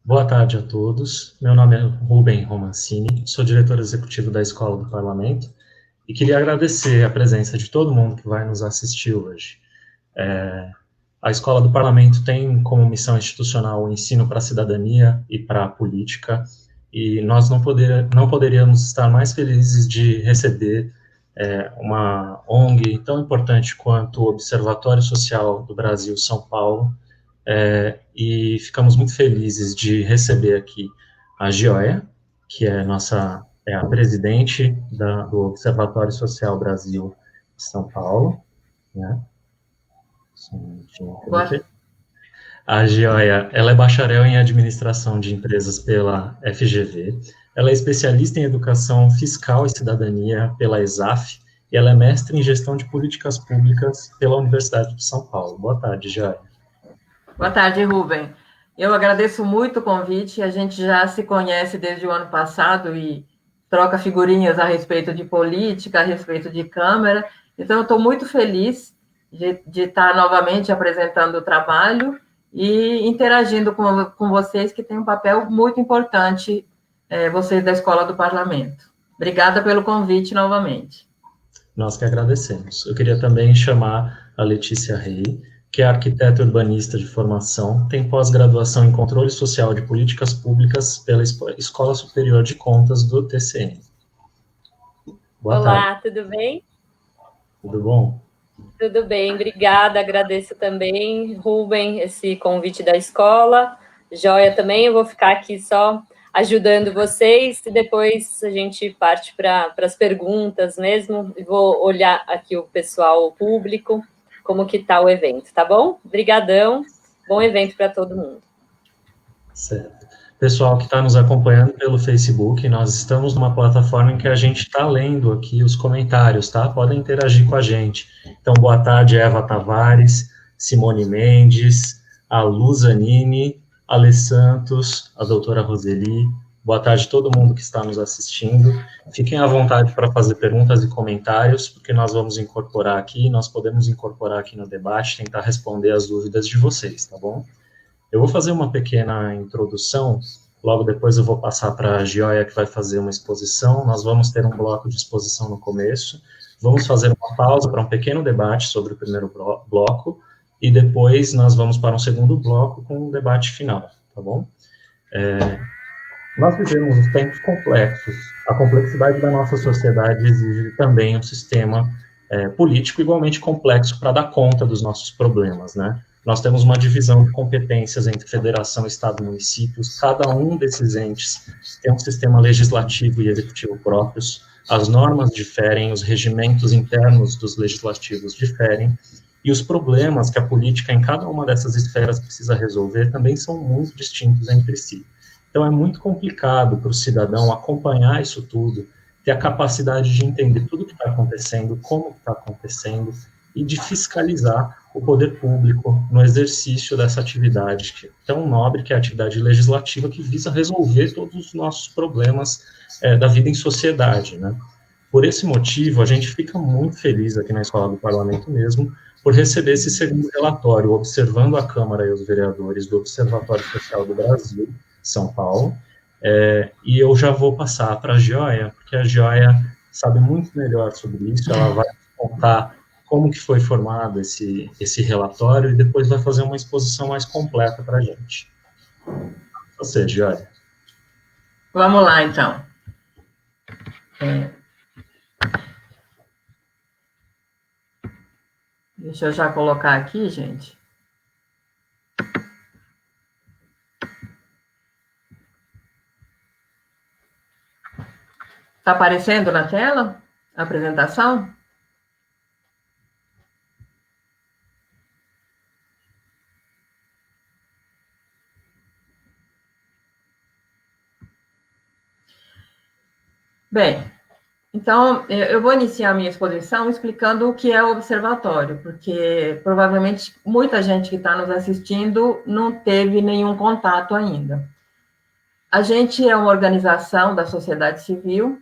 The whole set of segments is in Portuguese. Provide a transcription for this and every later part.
Boa tarde a todos. Meu nome é Rubem Romancini, sou diretor executivo da Escola do Parlamento e queria agradecer a presença de todo mundo que vai nos assistir hoje. A Escola do Parlamento tem como missão institucional o ensino para a cidadania e para a política, e nós não poderíamos estar mais felizes de receber uma ONG tão importante quanto o Observatório Social do Brasil São Paulo, e ficamos muito felizes de receber aqui a Gioia, que é a presidente do Observatório Social Brasil de São Paulo, né? Só um minutinho aqui. A Gioia, ela é bacharel em administração de empresas pela FGV, ela é especialista em educação fiscal e cidadania pela ESAF, e ela é mestre em gestão de políticas públicas pela Universidade de São Paulo. Boa tarde, Gioia. Boa tarde, Rubem. Eu agradeço muito o convite. A gente já se conhece desde o ano passado e troca figurinhas a respeito de política, a respeito de Câmara. Então, eu estou muito feliz de estar novamente apresentando o trabalho e interagindo com vocês, que tem um papel muito importante, vocês da Escola do Parlamento. Obrigada pelo convite novamente. Nós que agradecemos. Eu queria também chamar a Letícia Rey, que é arquiteta urbanista de formação, tem pós-graduação em controle social de políticas públicas pela Escola Superior de Contas do TCM. Boa tarde. Tudo bem? Tudo bom? Tudo bem, obrigada, agradeço também, Rubem, esse convite da escola. Joia também, eu vou ficar aqui só ajudando vocês e depois a gente parte para as perguntas mesmo. Vou olhar aqui o pessoal, o público, como que está o evento, tá bom? Obrigadão, bom evento para todo mundo. Certo. Pessoal que está nos acompanhando pelo Facebook, nós estamos numa plataforma em que a gente está lendo aqui os comentários, tá? Podem interagir com a gente. Então, boa tarde, Eva Tavares, Simone Mendes, a Luzanine, Ale Santos, a doutora Roseli. Boa tarde a todo mundo que está nos assistindo. Fiquem à vontade para fazer perguntas e comentários, porque nós vamos incorporar aqui, nós podemos incorporar aqui no debate, tentar responder as dúvidas de vocês, tá bom? Eu vou fazer uma pequena introdução, logo depois eu vou passar para a Gioia, que vai fazer uma exposição, nós vamos ter um bloco de exposição no começo, vamos fazer uma pausa para um pequeno debate sobre o primeiro bloco, e depois nós vamos para um segundo bloco com um debate final, tá bom? Nós vivemos os tempos complexos, a complexidade da nossa sociedade exige também um sistema político igualmente complexo para dar conta dos nossos problemas, né? Nós temos uma divisão de competências entre federação, estado e municípios, cada um desses entes tem um sistema legislativo e executivo próprios, as normas diferem, os regimentos internos dos legislativos diferem, e os problemas que a política em cada uma dessas esferas precisa resolver também são muito distintos entre si. Então, é muito complicado para o cidadão acompanhar isso tudo, ter a capacidade de entender tudo o que está acontecendo, como está acontecendo, e de fiscalizar o poder público no exercício dessa atividade tão nobre, que é a atividade legislativa, que visa resolver todos os nossos problemas da vida em sociedade, né? Por esse motivo, a gente fica muito feliz aqui na Escola do Parlamento mesmo, por receber esse segundo relatório, observando a Câmara e os vereadores do Observatório Social do Brasil, São Paulo, e eu já vou passar para a Gioia, porque a Gioia sabe muito melhor sobre isso, ela vai contar como que foi formado esse relatório e depois vai fazer uma exposição mais completa para a gente. Você, Gioia. Vamos lá, então. Deixa eu já colocar aqui, gente. Está aparecendo na tela a apresentação? Bem, então, eu vou iniciar a minha exposição explicando o que é o observatório, porque provavelmente muita gente que está nos assistindo não teve nenhum contato ainda. A gente é uma organização da sociedade civil,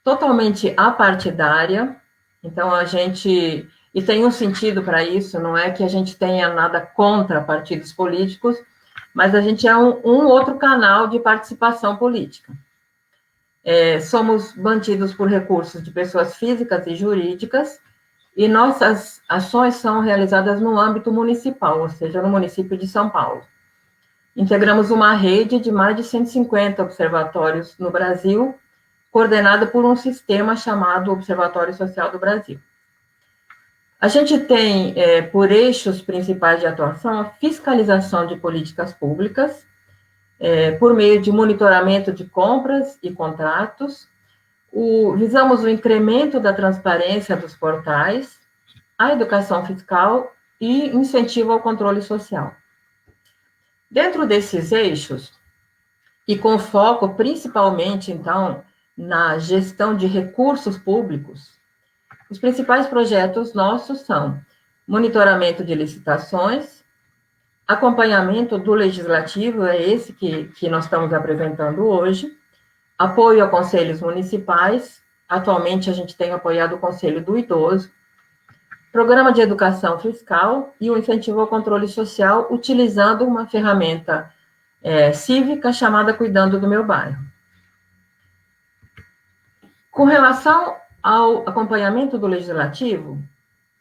totalmente apartidária, então a gente... E tem um sentido para isso, não é que a gente tenha nada contra partidos políticos, mas a gente é um outro canal de participação política. Somos mantidos por recursos de pessoas físicas e jurídicas, e nossas ações são realizadas no âmbito municipal, ou seja, no município de São Paulo. Integramos uma rede de mais de 150 observatórios no Brasil, coordenada por um sistema chamado Observatório Social do Brasil. A gente tem, por eixos principais de atuação, a fiscalização de políticas públicas, por meio de monitoramento de compras e contratos, visamos o incremento da transparência dos portais, a educação fiscal e incentivo ao controle social. Dentro desses eixos, e com foco principalmente, então, na gestão de recursos públicos, os principais projetos nossos são monitoramento de licitações, acompanhamento do legislativo, é esse que nós estamos apresentando hoje, apoio a conselhos municipais, atualmente a gente tem apoiado o Conselho do Idoso, programa de educação fiscal e o incentivo ao controle social, utilizando uma ferramenta cívica chamada Cuidando do Meu Bairro. Com relação ao acompanhamento do legislativo,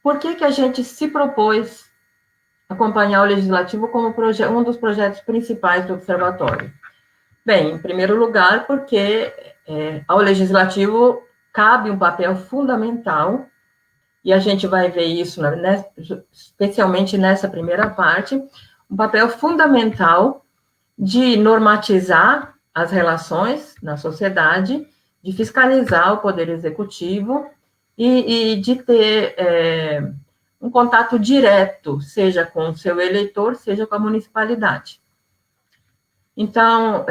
por que a gente se propôs acompanhar o legislativo como um dos projetos principais do observatório? Bem, em primeiro lugar, porque ao legislativo cabe um papel fundamental, e a gente vai ver isso, especialmente nessa primeira parte, um papel fundamental de normatizar as relações na sociedade, de fiscalizar o poder executivo e de ter um contato direto, seja com o seu eleitor, seja com a municipalidade. Então,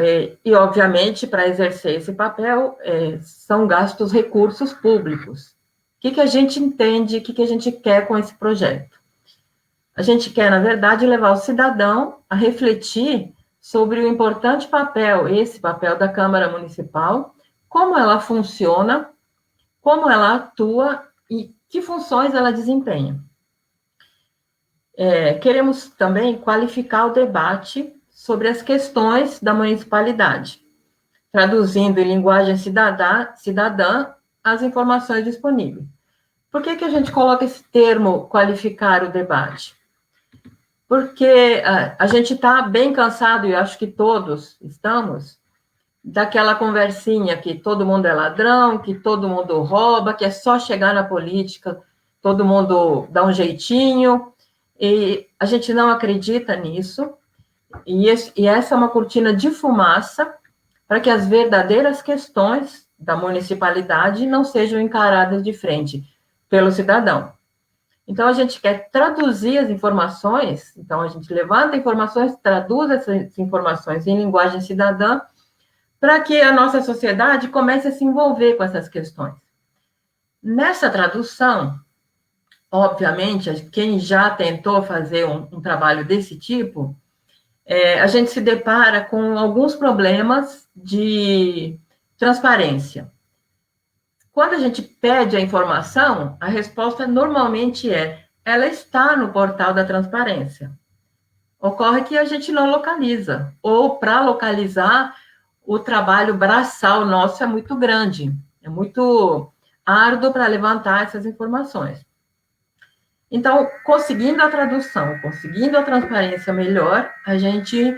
e obviamente, para exercer esse papel, são gastos recursos públicos. O que a gente entende, o que a gente quer com esse projeto? A gente quer, na verdade, levar o cidadão a refletir sobre o importante papel, esse papel da Câmara Municipal, como ela funciona, como ela atua e que funções ela desempenha. Queremos também qualificar o debate sobre as questões da municipalidade, traduzindo em linguagem cidadã as informações disponíveis. Por que a gente coloca esse termo, qualificar o debate? Porque a gente está bem cansado, e acho que todos estamos, daquela conversinha que todo mundo é ladrão, que todo mundo rouba, que é só chegar na política, todo mundo dá um jeitinho, e a gente não acredita nisso, e essa é uma cortina de fumaça para que as verdadeiras questões da municipalidade não sejam encaradas de frente pelo cidadão. Então, a gente quer traduzir as informações, então a gente levanta informações, traduz essas informações em linguagem cidadã, para que a nossa sociedade comece a se envolver com essas questões. Nessa tradução, obviamente, quem já tentou fazer um trabalho desse tipo, a gente se depara com alguns problemas de transparência. Quando a gente pede a informação, a resposta normalmente ela está no portal da transparência. Ocorre que a gente não localiza, ou para localizar, o trabalho braçal nosso é muito grande, é muito árduo para levantar essas informações. Então, conseguindo a tradução, conseguindo a transparência melhor, a gente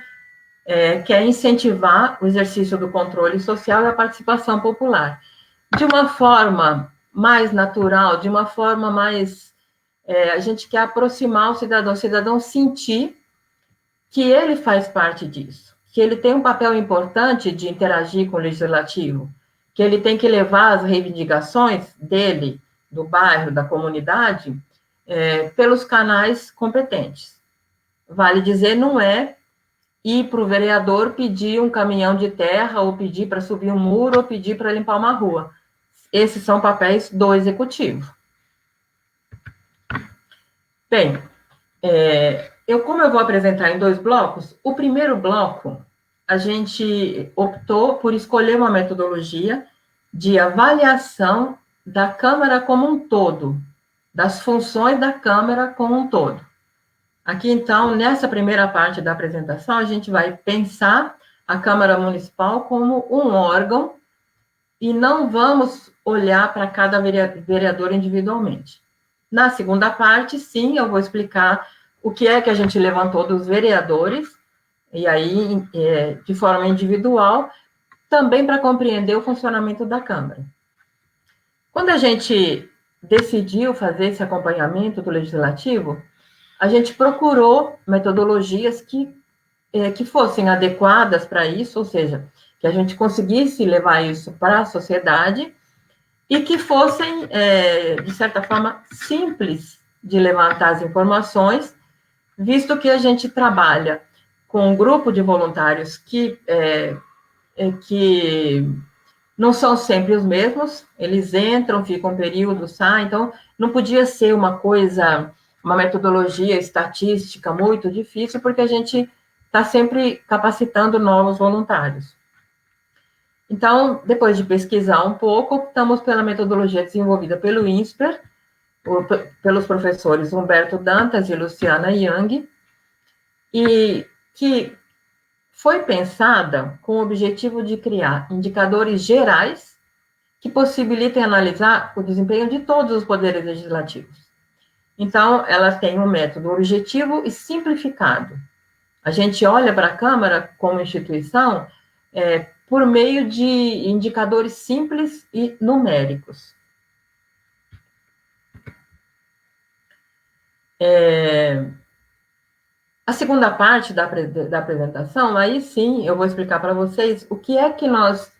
quer incentivar o exercício do controle social e a participação popular. De uma forma mais natural, de uma forma mais... a gente quer aproximar o cidadão sentir que ele faz parte disso, que ele tem um papel importante de interagir com o legislativo, que ele tem que levar as reivindicações dele, do bairro, da comunidade, pelos canais competentes. Vale dizer, não é ir para o vereador pedir um caminhão de terra, ou pedir para subir um muro, ou pedir para limpar uma rua. Esses são papéis do executivo. Bem, como eu vou apresentar em 2 blocos, o primeiro bloco, a gente optou por escolher uma metodologia de avaliação da Câmara como um todo, das funções da Câmara como um todo. Aqui, então, nessa primeira parte da apresentação, a gente vai pensar a Câmara Municipal como um órgão e não vamos olhar para cada vereador individualmente. Na segunda parte, sim, eu vou explicar o que é que a gente levantou dos vereadores, e aí, de forma individual, também para compreender o funcionamento da Câmara. Quando a gente decidiu fazer esse acompanhamento do Legislativo, a gente procurou metodologias que fossem adequadas para isso, ou seja, que a gente conseguisse levar isso para a sociedade e que fossem, de certa forma, simples de levantar as informações, visto que a gente trabalha com um grupo de voluntários que não são sempre os mesmos, eles entram, ficam um período, saem, então não podia ser uma metodologia estatística muito difícil, porque a gente está sempre capacitando novos voluntários. Então, depois de pesquisar um pouco, optamos pela metodologia desenvolvida pelo INSPER, pelos professores Humberto Dantas e Luciana Young, e que foi pensada com o objetivo de criar indicadores gerais que possibilitem analisar o desempenho de todos os poderes legislativos. Então, ela tem um método objetivo e simplificado. A gente olha para a Câmara como instituição por meio de indicadores simples e numéricos. A segunda parte da apresentação, aí sim, eu vou explicar para vocês o que é que nós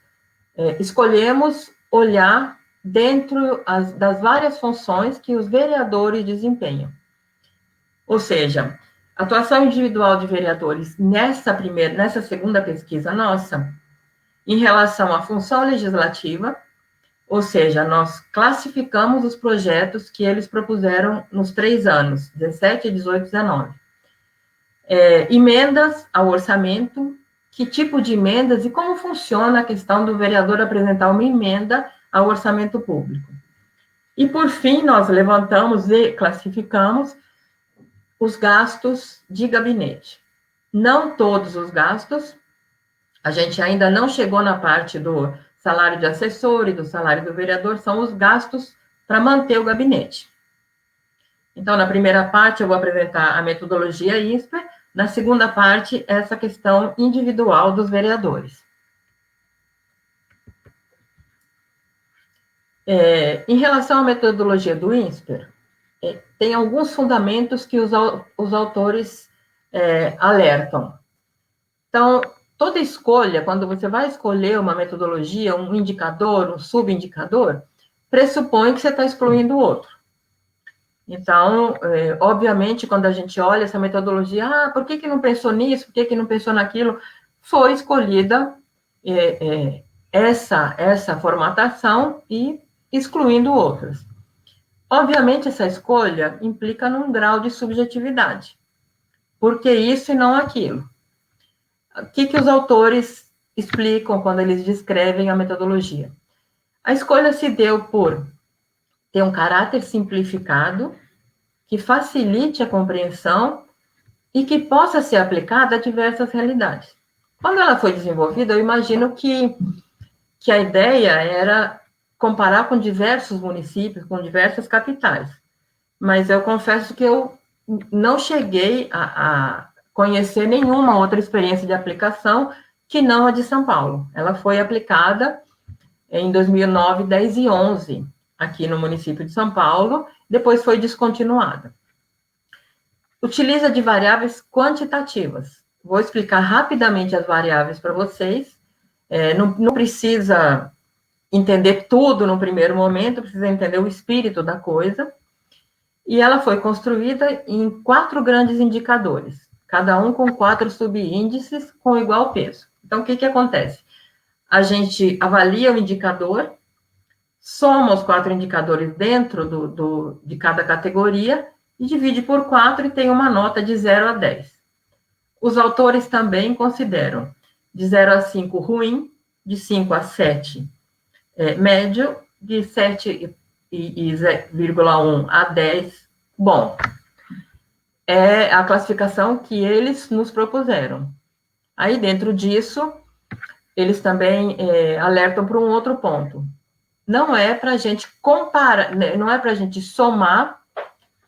escolhemos olhar dentro das várias funções que os vereadores desempenham. Ou seja, a atuação individual de vereadores nessa segunda pesquisa nossa, em relação à função legislativa, ou seja, nós classificamos os projetos que eles propuseram nos 3 anos, 17, 18 e 19. Emendas ao orçamento, que tipo de emendas e como funciona a questão do vereador apresentar uma emenda ao orçamento público. E, por fim, nós levantamos e classificamos os gastos de gabinete. Não todos os gastos, a gente ainda não chegou na parte do salário de assessor e do salário do vereador, são os gastos para manter o gabinete. Então, na primeira parte, eu vou apresentar a metodologia INSPER, na segunda parte, essa questão individual dos vereadores. Em relação à metodologia do INSPER, tem alguns fundamentos que os autores alertam. Então, toda escolha, quando você vai escolher uma metodologia, um indicador, um subindicador, pressupõe que você está excluindo o outro. Então, obviamente, quando a gente olha essa metodologia, por que não pensou nisso, por que não pensou naquilo? Foi escolhida essa formatação e excluindo outras. Obviamente, essa escolha implica num grau de subjetividade. Por que isso e não aquilo? O que os autores explicam quando eles descrevem a metodologia? A escolha se deu por ter um caráter simplificado, que facilite a compreensão e que possa ser aplicada a diversas realidades. Quando ela foi desenvolvida, eu imagino que a ideia era comparar com diversos municípios, com diversas capitais. Mas eu confesso que eu não cheguei a conhecer nenhuma outra experiência de aplicação que não a de São Paulo. Ela foi aplicada em 2009, 10 e 11, aqui no município de São Paulo, depois foi descontinuada. Utiliza de variáveis quantitativas. Vou explicar rapidamente as variáveis para vocês. Não precisa entender tudo no primeiro momento, precisa entender o espírito da coisa. E ela foi construída em 4 grandes indicadores, cada um com 4 subíndices com igual peso. Então, o que acontece? A gente avalia o indicador, soma os 4 indicadores dentro de cada categoria e divide por 4 e tem uma nota de 0 a 10. Os autores também consideram de 0 a 5 ruim, de 5 a 7 médio, de 7,1 a 10 bom. é a classificação que eles nos propuseram. Aí, dentro disso, eles também alertam para um outro ponto. Não é para a gente comparar, não é para a gente somar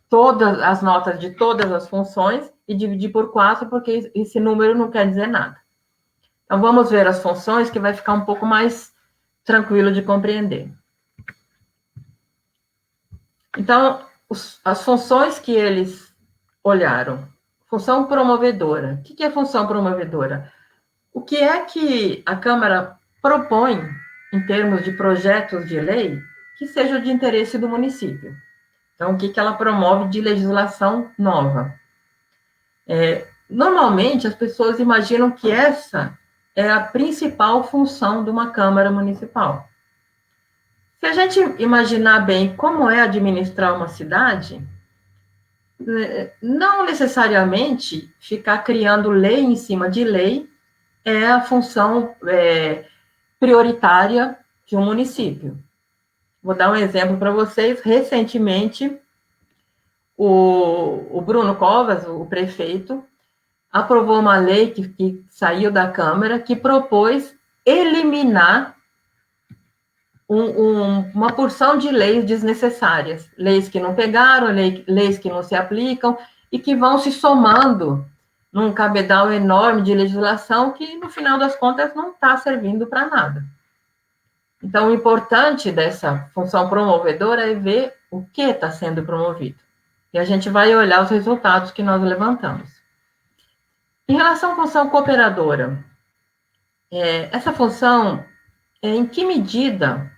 todas as notas de todas as funções e dividir por 4, porque esse número não quer dizer nada. Então, vamos ver as funções, que vai ficar um pouco mais tranquilo de compreender. Então, as funções que eles olharam. Função promovedora. O que é função promovedora? O que é que a Câmara propõe, em termos de projetos de lei, que seja de interesse do município? Então, o que ela promove de legislação nova? Normalmente, as pessoas imaginam que essa é a principal função de uma Câmara Municipal. Se a gente imaginar bem como é administrar uma cidade, não necessariamente ficar criando lei em cima de lei é a função prioritária de um município. Vou dar um exemplo para vocês. Recentemente, o Bruno Covas, o prefeito, aprovou uma lei que saiu da Câmara que propôs eliminar uma porção de leis desnecessárias, leis que não pegaram, leis que não se aplicam e que vão se somando num cabedal enorme de legislação que, no final das contas, não está servindo para nada. Então, o importante dessa função promovedora é ver o que está sendo promovido. E a gente vai olhar os resultados que nós levantamos. Em relação à função cooperadora, essa função, em que medida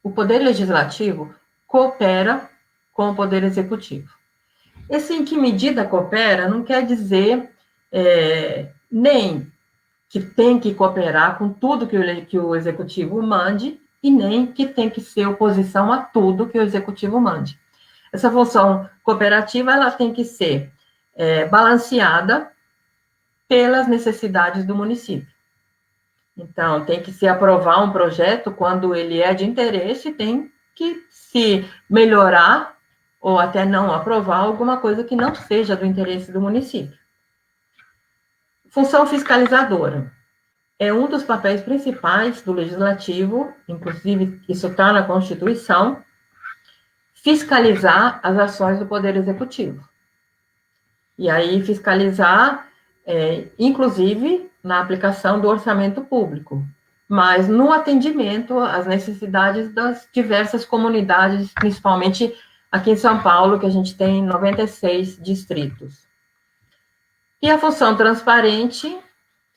o Poder Legislativo coopera com o Poder Executivo? Esse em que medida coopera não quer dizer nem que tem que cooperar com tudo que o Executivo mande e nem que tem que ser oposição a tudo que o Executivo mande. Essa função cooperativa ela tem que ser balanceada pelas necessidades do município. Então, tem que se aprovar um projeto quando ele é de interesse, tem que se melhorar ou até não aprovar alguma coisa que não seja do interesse do município. Função fiscalizadora. É um dos papéis principais do Legislativo, inclusive isso está na Constituição, fiscalizar as ações do Poder Executivo. E aí, fiscalizar, inclusive, na aplicação do orçamento público, mas no atendimento às necessidades das diversas comunidades, principalmente aqui em São Paulo, que a gente tem 96 distritos. E a função transparente,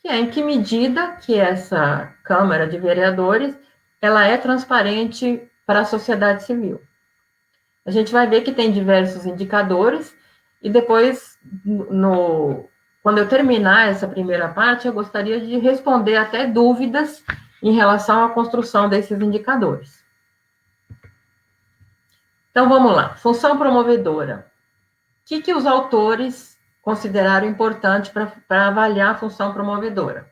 que é em que medida que essa Câmara de Vereadores, ela é transparente para a sociedade civil. A gente vai ver que tem diversos indicadores, e depois, quando eu terminar essa primeira parte, eu gostaria de responder até dúvidas em relação à construção desses indicadores. Então, vamos lá. Função promovedora. O que os autores consideraram importante para avaliar a função promovedora?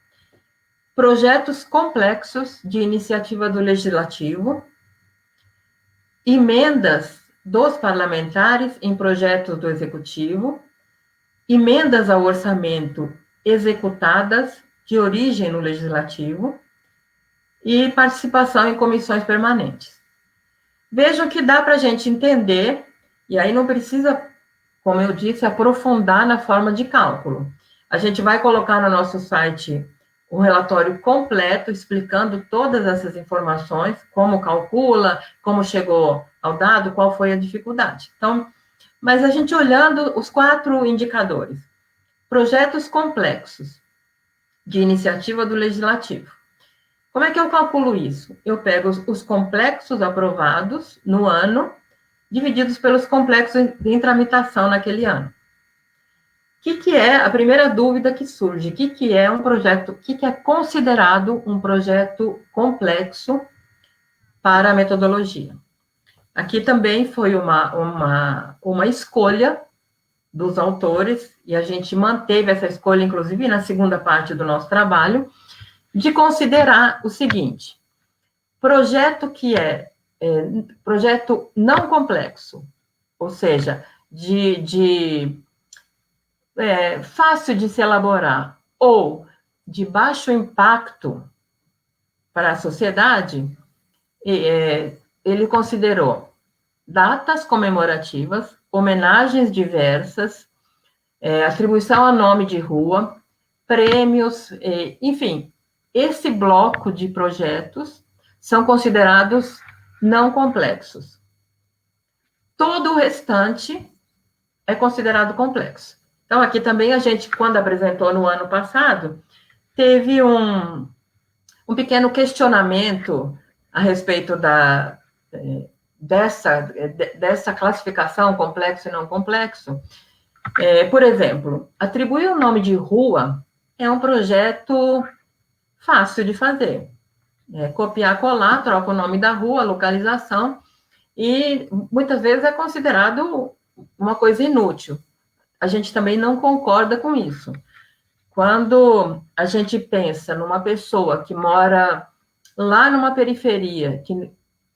Projetos complexos de iniciativa do Legislativo, emendas dos parlamentares em projetos do Executivo, emendas ao orçamento executadas de origem no Legislativo e participação em comissões permanentes. Vejam que dá para a gente entender, e aí não precisa, como eu disse, aprofundar na forma de cálculo. A gente vai colocar no nosso site um relatório completo explicando todas essas informações, como calcula, como chegou ao dado, qual foi a dificuldade. Então, mas a gente olhando os 4 indicadores. Projetos complexos de iniciativa do Legislativo. Como é que eu calculo isso? Eu pego os complexos aprovados no ano, divididos pelos complexos em tramitação naquele ano. O que é a primeira dúvida que surge? O que é um projeto, o que é considerado um projeto complexo para a metodologia? Aqui também foi uma escolha dos autores, e a gente manteve essa escolha, inclusive, na segunda parte do nosso trabalho, de considerar o seguinte: projeto que projeto não complexo, ou seja, de fácil de se elaborar ou de baixo impacto para a sociedade, ele considerou datas comemorativas, homenagens diversas, atribuição a nome de rua, prêmios, enfim, esse bloco de projetos são considerados não complexos. Todo o restante é considerado complexo. Então, aqui também a gente, quando apresentou no ano passado, teve um pequeno questionamento a respeito dessa classificação complexo e não complexo. Por exemplo, atribuir o nome de rua é um projeto fácil de fazer. Copiar, colar, troca o nome da rua, a localização, e muitas vezes é considerado uma coisa inútil. A gente também não concorda com isso. Quando a gente pensa numa pessoa que mora lá numa periferia,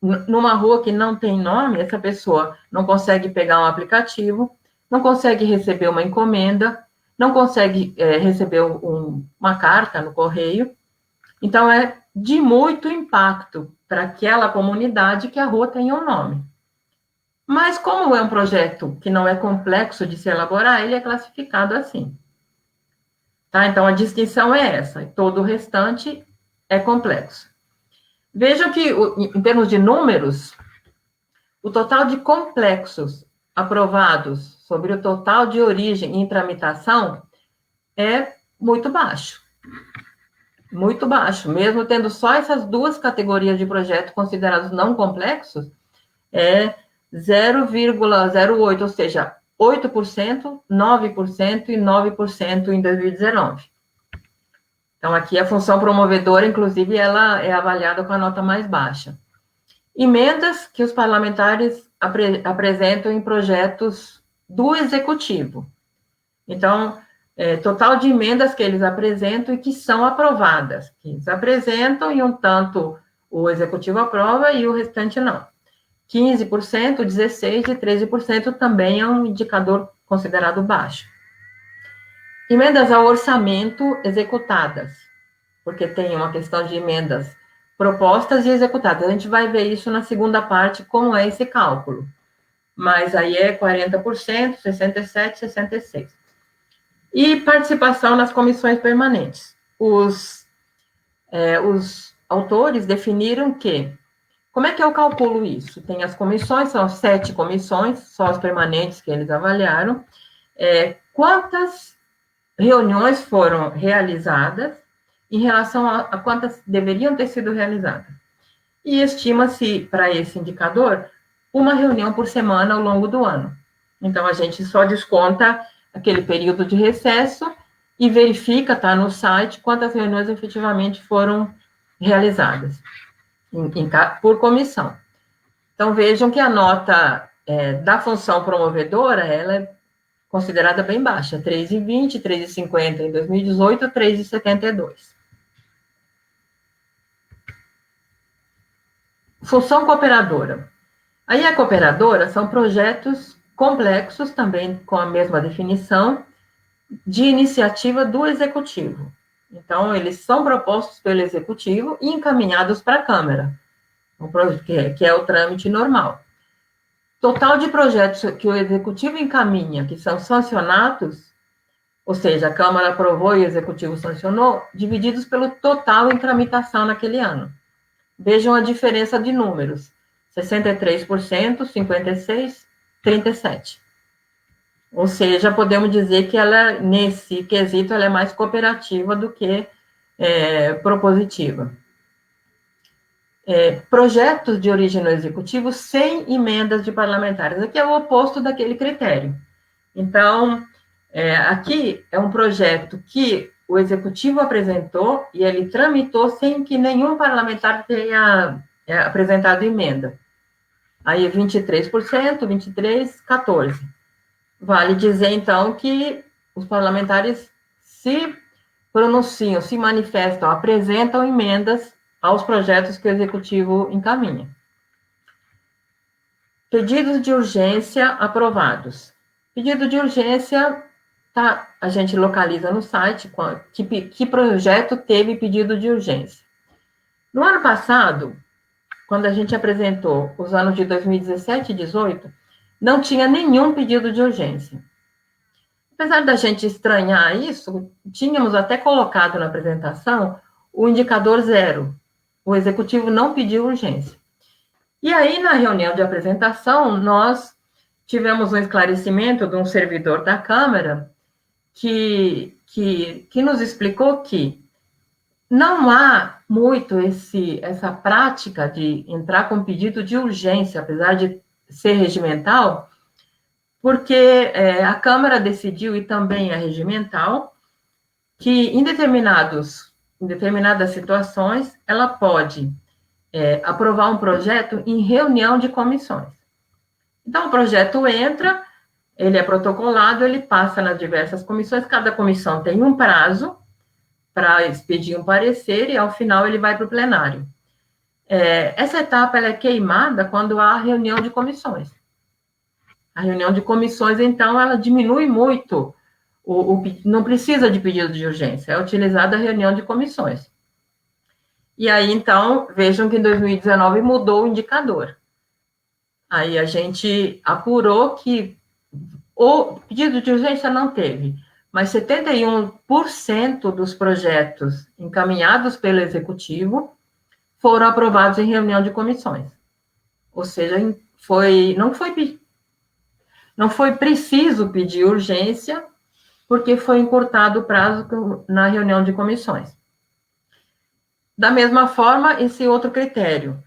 numa rua que não tem nome, essa pessoa não consegue pegar um aplicativo, não consegue receber uma encomenda, não consegue receber uma carta no correio. Então, é de muito impacto para aquela comunidade que a rua tenha um nome. Mas, como é um projeto que não é complexo de se elaborar, ele é classificado assim. Tá? Então, a distinção é essa. Todo o restante é complexo. Vejam que, em termos de números, o total de complexos aprovados sobre o total de origem em tramitação é muito baixo. Muito baixo. Mesmo tendo só essas duas categorias de projeto considerados não complexos, é 0,08, ou seja, 8%, 9% e 9% em 2019. Então, aqui a função promovedora, inclusive, ela é avaliada com a nota mais baixa. Emendas que os parlamentares apresentam em projetos do Executivo. Então, total de emendas que eles apresentam e que são aprovadas. Que eles apresentam e um tanto o Executivo aprova e o restante não. 15%, 16% e 13% também é um indicador considerado baixo. Emendas ao orçamento executadas, porque tem uma questão de emendas propostas e executadas. A gente vai ver isso na segunda parte, como é esse cálculo. Mas aí é 40%, 67%, 66%. E participação nas comissões permanentes. Os autores definiram que, como é que eu calculo isso? Tem as comissões, são 7 comissões, só as permanentes que eles avaliaram. Quantas reuniões foram realizadas em relação a quantas deveriam ter sido realizadas. E estima-se, para esse indicador, uma reunião por semana ao longo do ano. Então, a gente só desconta aquele período de recesso e verifica, tá no site, quantas reuniões efetivamente foram realizadas por comissão. Então, vejam que a nota da função promovedora, ela é considerada bem baixa, 3,20, 3,50 em 2018, 3,72. Função cooperadora. Aí a cooperadora são projetos complexos, também com a mesma definição, de iniciativa do Executivo. Então, eles são propostos pelo Executivo e encaminhados para a Câmara, que é o trâmite normal. Total de projetos que o Executivo encaminha, que são sancionados, ou seja, a Câmara aprovou e o Executivo sancionou, divididos pelo total em tramitação naquele ano. Vejam a diferença de números, 63%, 56%, 37%. Ou seja, podemos dizer que ela, nesse quesito, ela é mais cooperativa do que propositiva. Projetos de origem no Executivo sem emendas de parlamentares. Aqui é o oposto daquele critério. Então, aqui é um projeto que o Executivo apresentou e ele tramitou sem que nenhum parlamentar tenha apresentado emenda. Aí 23%, 23%, 14%. Vale dizer, então, que os parlamentares se pronunciam, se manifestam, apresentam emendas aos projetos que o Executivo encaminha. Pedidos de urgência aprovados. Pedido de urgência a gente localiza no site que projeto teve pedido de urgência. No ano passado, quando a gente apresentou os anos de 2017 e 2018, não tinha nenhum pedido de urgência. Apesar da gente estranhar isso, tínhamos até colocado na apresentação o indicador 0. O executivo não pediu urgência. E aí, na reunião de apresentação, nós tivemos um esclarecimento de um servidor da Câmara que nos explicou que não há muito essa prática de entrar com pedido de urgência, apesar de ser regimental, porque a Câmara decidiu, e também a regimental, que em determinadas situações, ela pode aprovar um projeto em reunião de comissões. Então, o projeto entra, ele é protocolado, ele passa nas diversas comissões, cada comissão tem um prazo para expedir um parecer, e ao final ele vai para o plenário. Essa etapa ela é queimada quando há reunião de comissões. A reunião de comissões, então, ela diminui muito, não precisa de pedido de urgência, é utilizada a reunião de comissões. E aí, então, vejam que em 2019 mudou o indicador. Aí a gente apurou que o pedido de urgência não teve, mas 71% dos projetos encaminhados pelo Executivo foram aprovados em reunião de comissões. Ou seja, não foi preciso pedir urgência, porque foi encurtado o prazo na reunião de comissões. Da mesma forma, esse outro critério,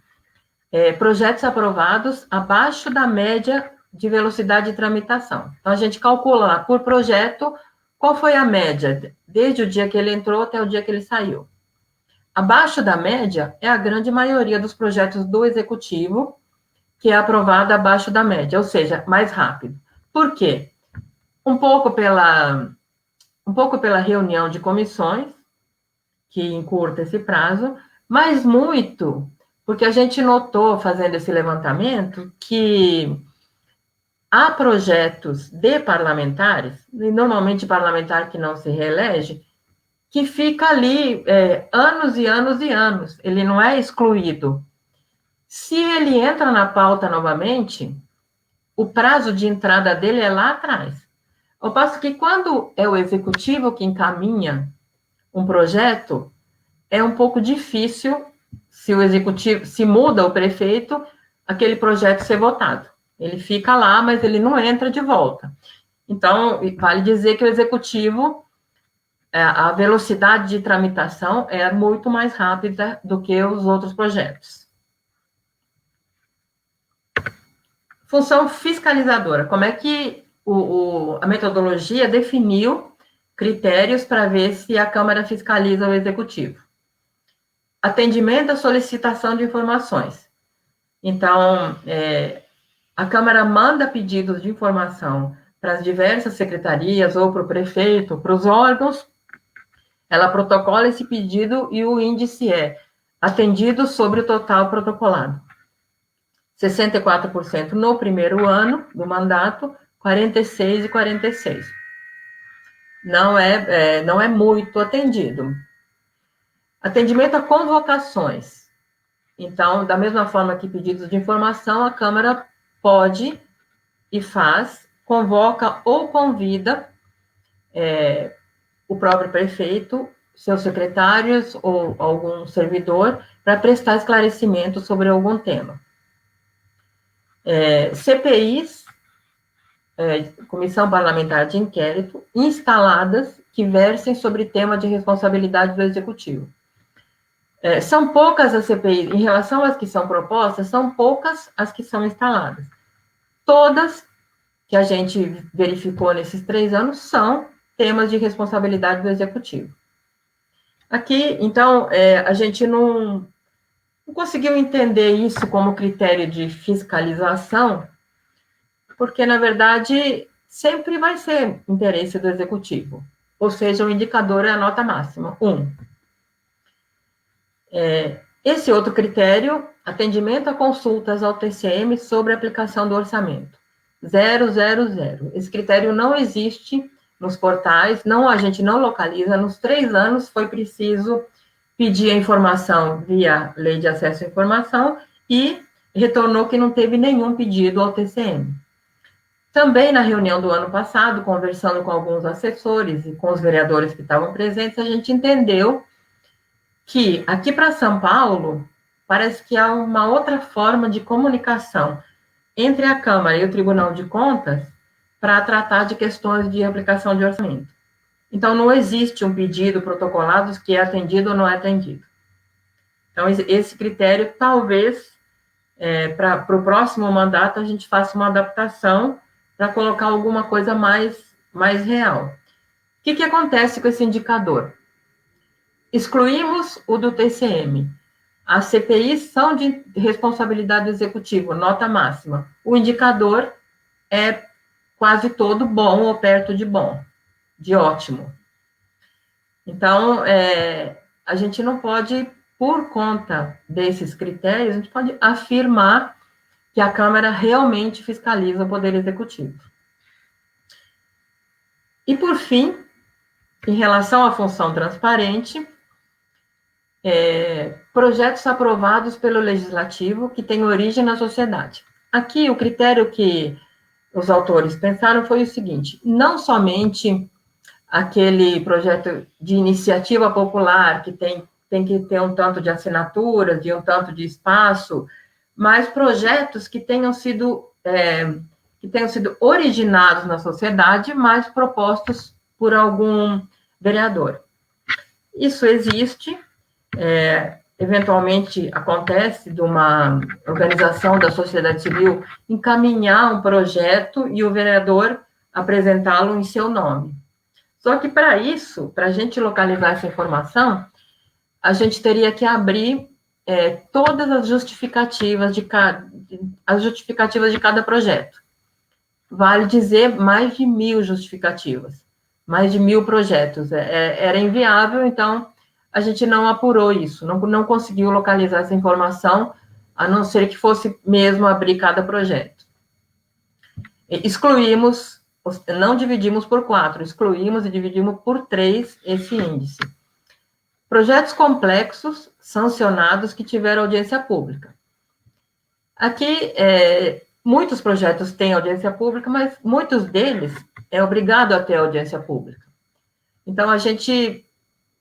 projetos aprovados abaixo da média de velocidade de tramitação. Então, a gente calcula lá, por projeto, qual foi a média, desde o dia que ele entrou até o dia que ele saiu. Abaixo da média é a grande maioria dos projetos do Executivo, que é aprovada abaixo da média, ou seja, mais rápido. Por quê? Um pouco pela reunião de comissões, que encurta esse prazo, mas muito porque a gente notou, fazendo esse levantamento, que há projetos de parlamentares, e normalmente parlamentar que não se reelege, que fica ali anos e anos e anos, ele não é excluído. Se ele entra na pauta novamente, o prazo de entrada dele é lá atrás. Ao passo que quando é o executivo que encaminha um projeto, é um pouco difícil, se muda o prefeito, aquele projeto ser votado. Ele fica lá, mas ele não entra de volta. Então, vale dizer que o executivo, a velocidade de tramitação é muito mais rápida do que os outros projetos. Função fiscalizadora. Como é que a metodologia definiu critérios para ver se a Câmara fiscaliza o Executivo? Atendimento à solicitação de informações. Então, a Câmara manda pedidos de informação para as diversas secretarias ou para o prefeito, para os órgãos, ela protocola esse pedido e o índice é atendido sobre o total protocolado. 64% no primeiro ano do mandato, 46% e 46%. Não é muito atendido. Atendimento a convocações. Então, da mesma forma que pedidos de informação, a Câmara pode e faz, convoca ou convida o próprio prefeito, seus secretários ou algum servidor para prestar esclarecimento sobre algum tema. CPIs, Comissão Parlamentar de Inquérito, instaladas que versem sobre tema de responsabilidade do Executivo. São poucas as CPIs, em relação às que são propostas, são poucas as que são instaladas. Todas que a gente verificou nesses 3 anos são temas de responsabilidade do Executivo. Aqui, então, a gente não conseguiu entender isso como critério de fiscalização, porque, na verdade, sempre vai ser interesse do Executivo. Ou seja, o indicador é a nota máxima, 1. Esse outro critério, atendimento a consultas ao TCM sobre a aplicação do orçamento, 000. Esse critério não existe nos portais, a gente não localiza. Nos 3 anos foi preciso pedir a informação via Lei de Acesso à Informação e retornou que não teve nenhum pedido ao TCM. Também na reunião do ano passado, conversando com alguns assessores e com os vereadores que estavam presentes, a gente entendeu que aqui para São Paulo parece que há uma outra forma de comunicação entre a Câmara e o Tribunal de Contas para tratar de questões de aplicação de orçamento. Então, não existe um pedido protocolado que é atendido ou não é atendido. Então, esse critério, talvez, para o próximo mandato, a gente faça uma adaptação para colocar alguma coisa mais real. O que acontece com esse indicador? Excluímos o do TCM. As CPIs são de responsabilidade do executivo, nota máxima. O indicador é quase todo bom ou perto de bom, de ótimo. Então, a gente não pode, por conta desses critérios, a gente pode afirmar que a Câmara realmente fiscaliza o Poder Executivo. E, por fim, em relação à função transparente, projetos aprovados pelo Legislativo que têm origem na sociedade. Aqui, o critério que os autores pensaram foi o seguinte: não somente aquele projeto de iniciativa popular que tem que ter um tanto de assinaturas, de um tanto de espaço, mas projetos que tenham sido originados na sociedade, mas propostos por algum vereador. Isso existe, eventualmente acontece de uma organização da sociedade civil encaminhar um projeto e o vereador apresentá-lo em seu nome. Só que para isso, para a gente localizar essa informação, a gente teria que abrir todas as justificativas de cada projeto. Vale dizer, mais de 1.000 justificativas, mais de 1.000 projetos. Era inviável, então a gente não apurou isso, não conseguiu localizar essa informação, a não ser que fosse mesmo abrir cada projeto. Excluímos, não dividimos por 4, excluímos e dividimos por 3 esse índice. Projetos complexos, sancionados, que tiveram audiência pública. Aqui, muitos projetos têm audiência pública, mas muitos deles é obrigado a ter audiência pública. Então, a gente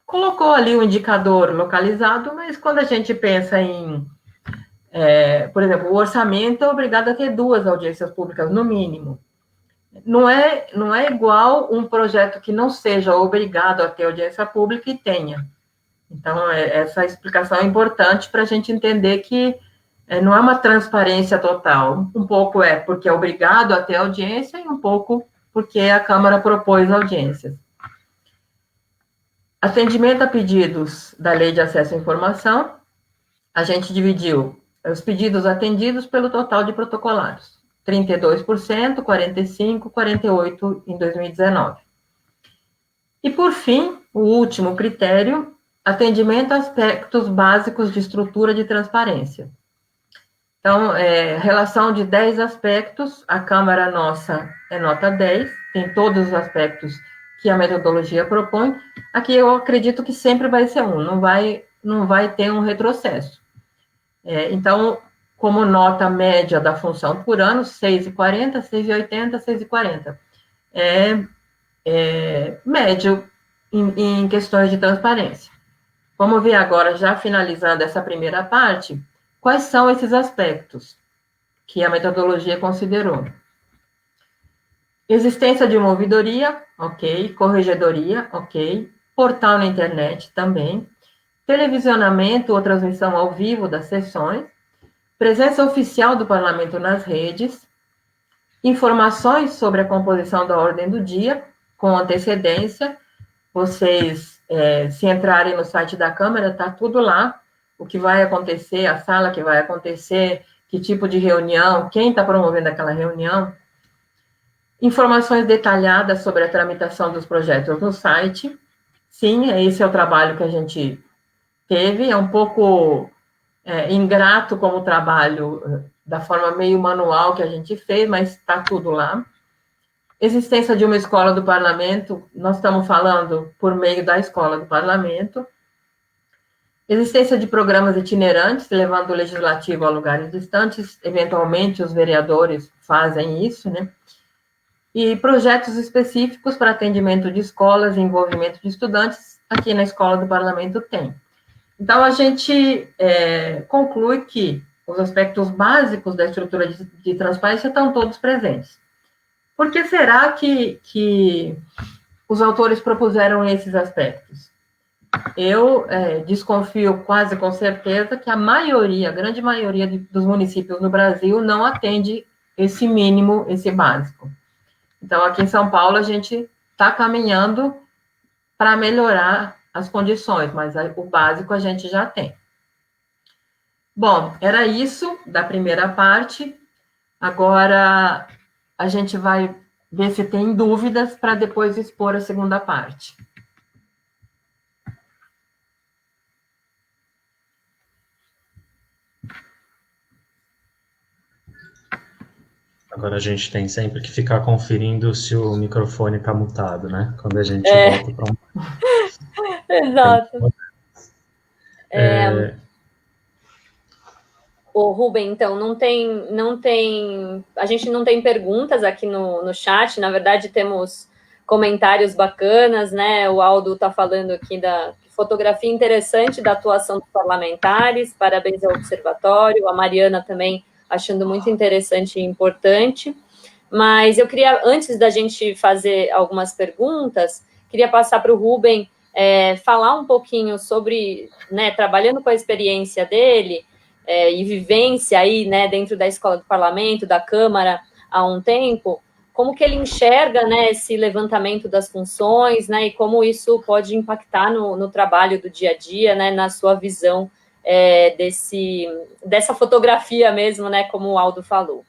colocou ali o indicador localizado, mas quando a gente pensa em, por exemplo, o orçamento é obrigado a ter 2 audiências públicas, no mínimo. Não é igual um projeto que não seja obrigado a ter audiência pública e tenha. Então, essa explicação é importante para a gente entender que não é uma transparência total. Um pouco porque é obrigado a ter audiência e um pouco porque a Câmara propôs audiências. Atendimento a pedidos da Lei de Acesso à Informação, a gente dividiu os pedidos atendidos pelo total de protocolados. 32%, 45%, 48% em 2019. E, por fim, o último critério, atendimento a aspectos básicos de estrutura de transparência. Então, relação de 10 aspectos, a Câmara nossa é nota 10, tem todos os aspectos que a metodologia propõe. Aqui eu acredito que sempre vai ser não vai ter um retrocesso. Então, como nota média da função por ano, 6,40, 6,80, 6,40. Médio em questões de transparência. Vamos ver agora, já finalizando essa primeira parte, quais são esses aspectos que a metodologia considerou. Existência de uma ouvidoria, ok. Corregedoria, ok. Portal na internet, também. Televisionamento ou transmissão ao vivo das sessões. Presença oficial do parlamento nas redes. Informações sobre a composição da ordem do dia, com antecedência. Vocês, se entrarem no site da Câmara, está tudo lá. O que vai acontecer, a sala que vai acontecer, que tipo de reunião, quem está promovendo aquela reunião. Informações detalhadas sobre a tramitação dos projetos no site. Sim, esse é o trabalho que a gente teve. É um pouco ingrato como trabalho, da forma meio manual que a gente fez, mas está tudo lá. Existência de uma escola do parlamento, nós estamos falando por meio da escola do parlamento. Existência de programas itinerantes, levando o legislativo a lugares distantes, eventualmente os vereadores fazem isso, né? E projetos específicos para atendimento de escolas e envolvimento de estudantes, aqui na escola do parlamento tem. Então, a gente conclui que os aspectos básicos da estrutura de transparência estão todos presentes. Por que será que os autores propuseram esses aspectos? Eu desconfio quase com certeza que a grande maioria dos municípios no Brasil não atende esse mínimo, esse básico. Então, aqui em São Paulo, a gente está caminhando para melhorar as condições, mas o básico a gente já tem. Bom, era isso da primeira parte. Agora, a gente vai ver se tem dúvidas para depois expor a segunda parte. Agora a gente tem sempre que ficar conferindo se o microfone está mutado, né? Quando a gente volta para um... Exato. O Rubem, então, a gente não tem perguntas aqui no chat, na verdade temos comentários bacanas, né? O Aldo está falando aqui da fotografia interessante da atuação dos parlamentares, parabéns ao observatório, a Mariana também achando muito interessante e importante, mas eu queria, antes da gente fazer algumas perguntas, queria passar para o Rubem falar um pouquinho sobre, né, trabalhando com a experiência dele e vivência aí, né, dentro da Escola do Parlamento, da Câmara, há um tempo, como que ele enxerga, né, esse levantamento das funções, né, e como isso pode impactar no trabalho do dia a dia, né, na sua visão dessa fotografia mesmo, né, como o Aldo falou.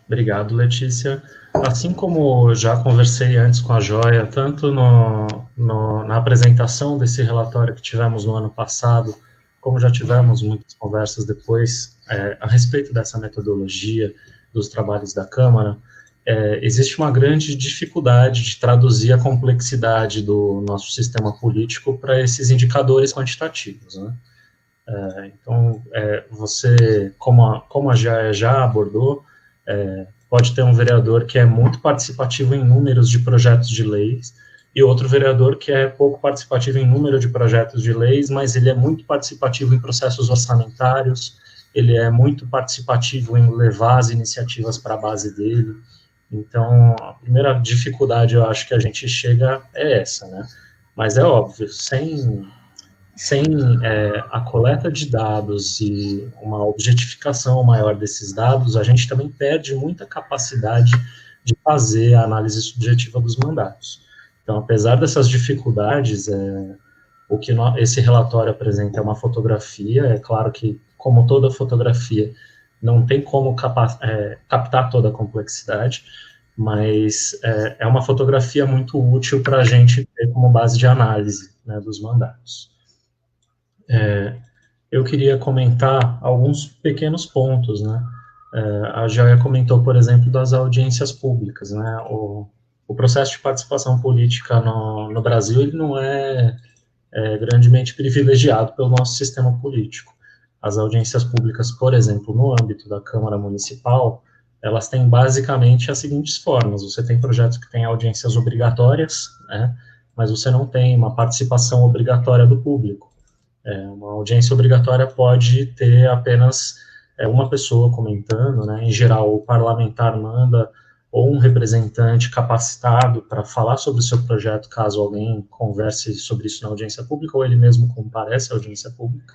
Obrigado, Letícia. Assim como já conversei antes com a Joia, tanto na apresentação desse relatório que tivemos no ano passado, como já tivemos muitas conversas depois a respeito dessa metodologia dos trabalhos da Câmara, existe uma grande dificuldade de traduzir a complexidade do nosso sistema político para esses indicadores quantitativos, né? Então, você, como a Jaya já abordou, pode ter um vereador que é muito participativo em números de projetos de leis e outro vereador que é pouco participativo em número de projetos de leis, mas ele é muito participativo em processos orçamentários, ele é muito participativo em levar as iniciativas para a base dele. Então, a primeira dificuldade, eu acho que a gente chega é essa, né? Mas é óbvio, sem a coleta de dados e uma objetificação maior desses dados, a gente também perde muita capacidade de fazer a análise subjetiva dos mandatos. Então, apesar dessas dificuldades, o que esse relatório apresenta é uma fotografia, é claro que, como toda fotografia, não tem como captar toda a complexidade, mas é uma fotografia muito útil para a gente ter como base de análise, né, dos mandatos. Eu queria comentar alguns pequenos pontos, né? A Joia comentou, por exemplo, das audiências públicas, né? O processo de participação política no Brasil, ele não é grandemente privilegiado pelo nosso sistema político. As audiências públicas, por exemplo, no âmbito da Câmara Municipal, elas têm basicamente as seguintes formas: você tem projetos que têm audiências obrigatórias, né, mas você não tem uma participação obrigatória do público. Uma audiência obrigatória pode ter apenas uma pessoa comentando, né, em geral o parlamentar manda ou um representante capacitado para falar sobre o seu projeto, caso alguém converse sobre isso na audiência pública, ou ele mesmo comparece à audiência pública.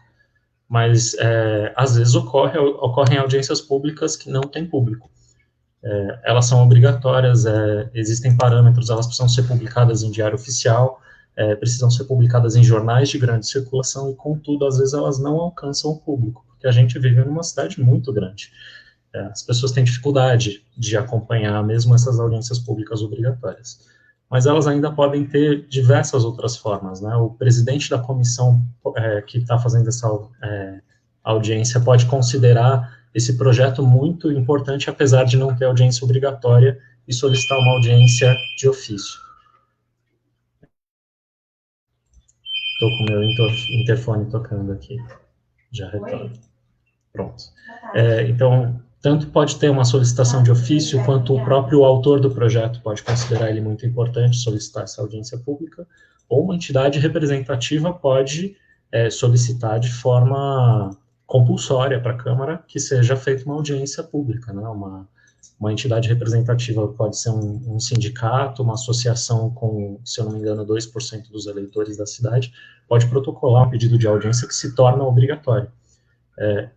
Mas, às vezes, ocorrem audiências públicas que não têm público. Elas são obrigatórias, existem parâmetros, elas precisam ser publicadas em diário oficial, precisam ser publicadas em jornais de grande circulação, e, contudo, às vezes elas não alcançam o público, porque a gente vive numa cidade muito grande. As pessoas têm dificuldade de acompanhar mesmo essas audiências públicas obrigatórias. Mas elas ainda podem ter diversas outras formas, né? O presidente da comissão que está fazendo essa audiência pode considerar esse projeto muito importante, apesar de não ter audiência obrigatória, e solicitar uma audiência de ofício. Estou com o meu interfone tocando aqui. Já retorno. Pronto. Então, tanto pode ter uma solicitação de ofício, quanto o próprio autor do projeto pode considerar ele muito importante, solicitar essa audiência pública, ou uma entidade representativa pode solicitar de forma compulsória para a Câmara que seja feita uma audiência pública, né? Uma entidade representativa pode ser um sindicato, uma associação com, se eu não me engano, 2% dos eleitores da cidade, pode protocolar um pedido de audiência que se torna obrigatório.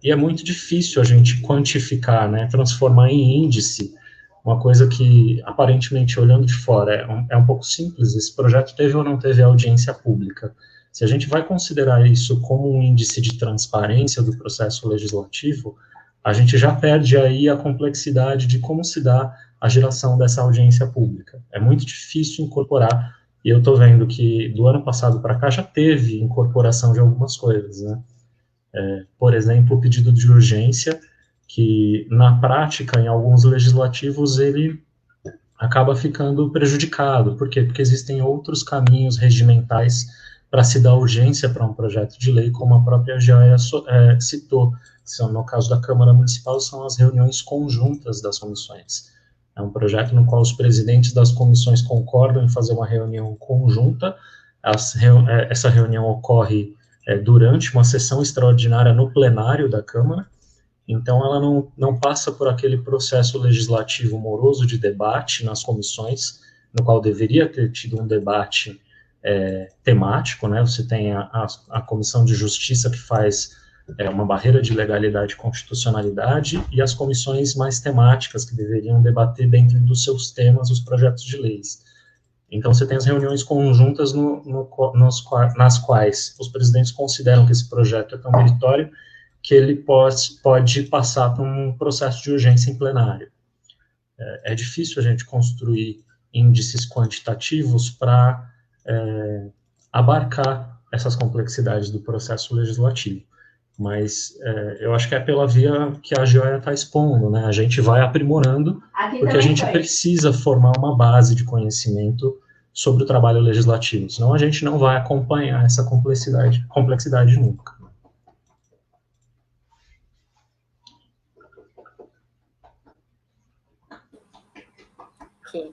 E é muito difícil a gente quantificar, né, transformar em índice, uma coisa que, aparentemente, olhando de fora, é um pouco simples. Esse projeto teve ou não teve audiência pública. Se a gente vai considerar isso como um índice de transparência do processo legislativo, a gente já perde aí a complexidade de como se dá a geração dessa audiência pública. É muito difícil incorporar, e eu estou vendo que do ano passado para cá já teve incorporação de algumas coisas, né? Por exemplo, o pedido de urgência, que na prática, em alguns legislativos, ele acaba ficando prejudicado. Por quê? Porque existem outros caminhos regimentais para se dar urgência para um projeto de lei, como a própria Joia citou. No caso da Câmara Municipal, são as reuniões conjuntas das comissões. É um projeto no qual os presidentes das comissões concordam em fazer uma reunião conjunta. Essa reunião ocorre durante uma sessão extraordinária no plenário da Câmara, então ela não passa por aquele processo legislativo moroso de debate nas comissões, no qual deveria ter tido um debate temático, né? Você tem a Comissão de Justiça, que faz uma barreira de legalidade e constitucionalidade, e as comissões mais temáticas, que deveriam debater dentro dos seus temas os projetos de leis. Então, você tem as reuniões conjuntas nas quais os presidentes consideram que esse projeto é tão meritório que ele pode passar por um processo de urgência em plenário. É difícil a gente construir índices quantitativos para abarcar essas complexidades do processo legislativo. Mas eu acho que é pela via que a Joia está expondo, né? A gente vai aprimorando, porque a gente precisa formar uma base de conhecimento sobre o trabalho legislativo, senão a gente não vai acompanhar essa complexidade nunca. Okay.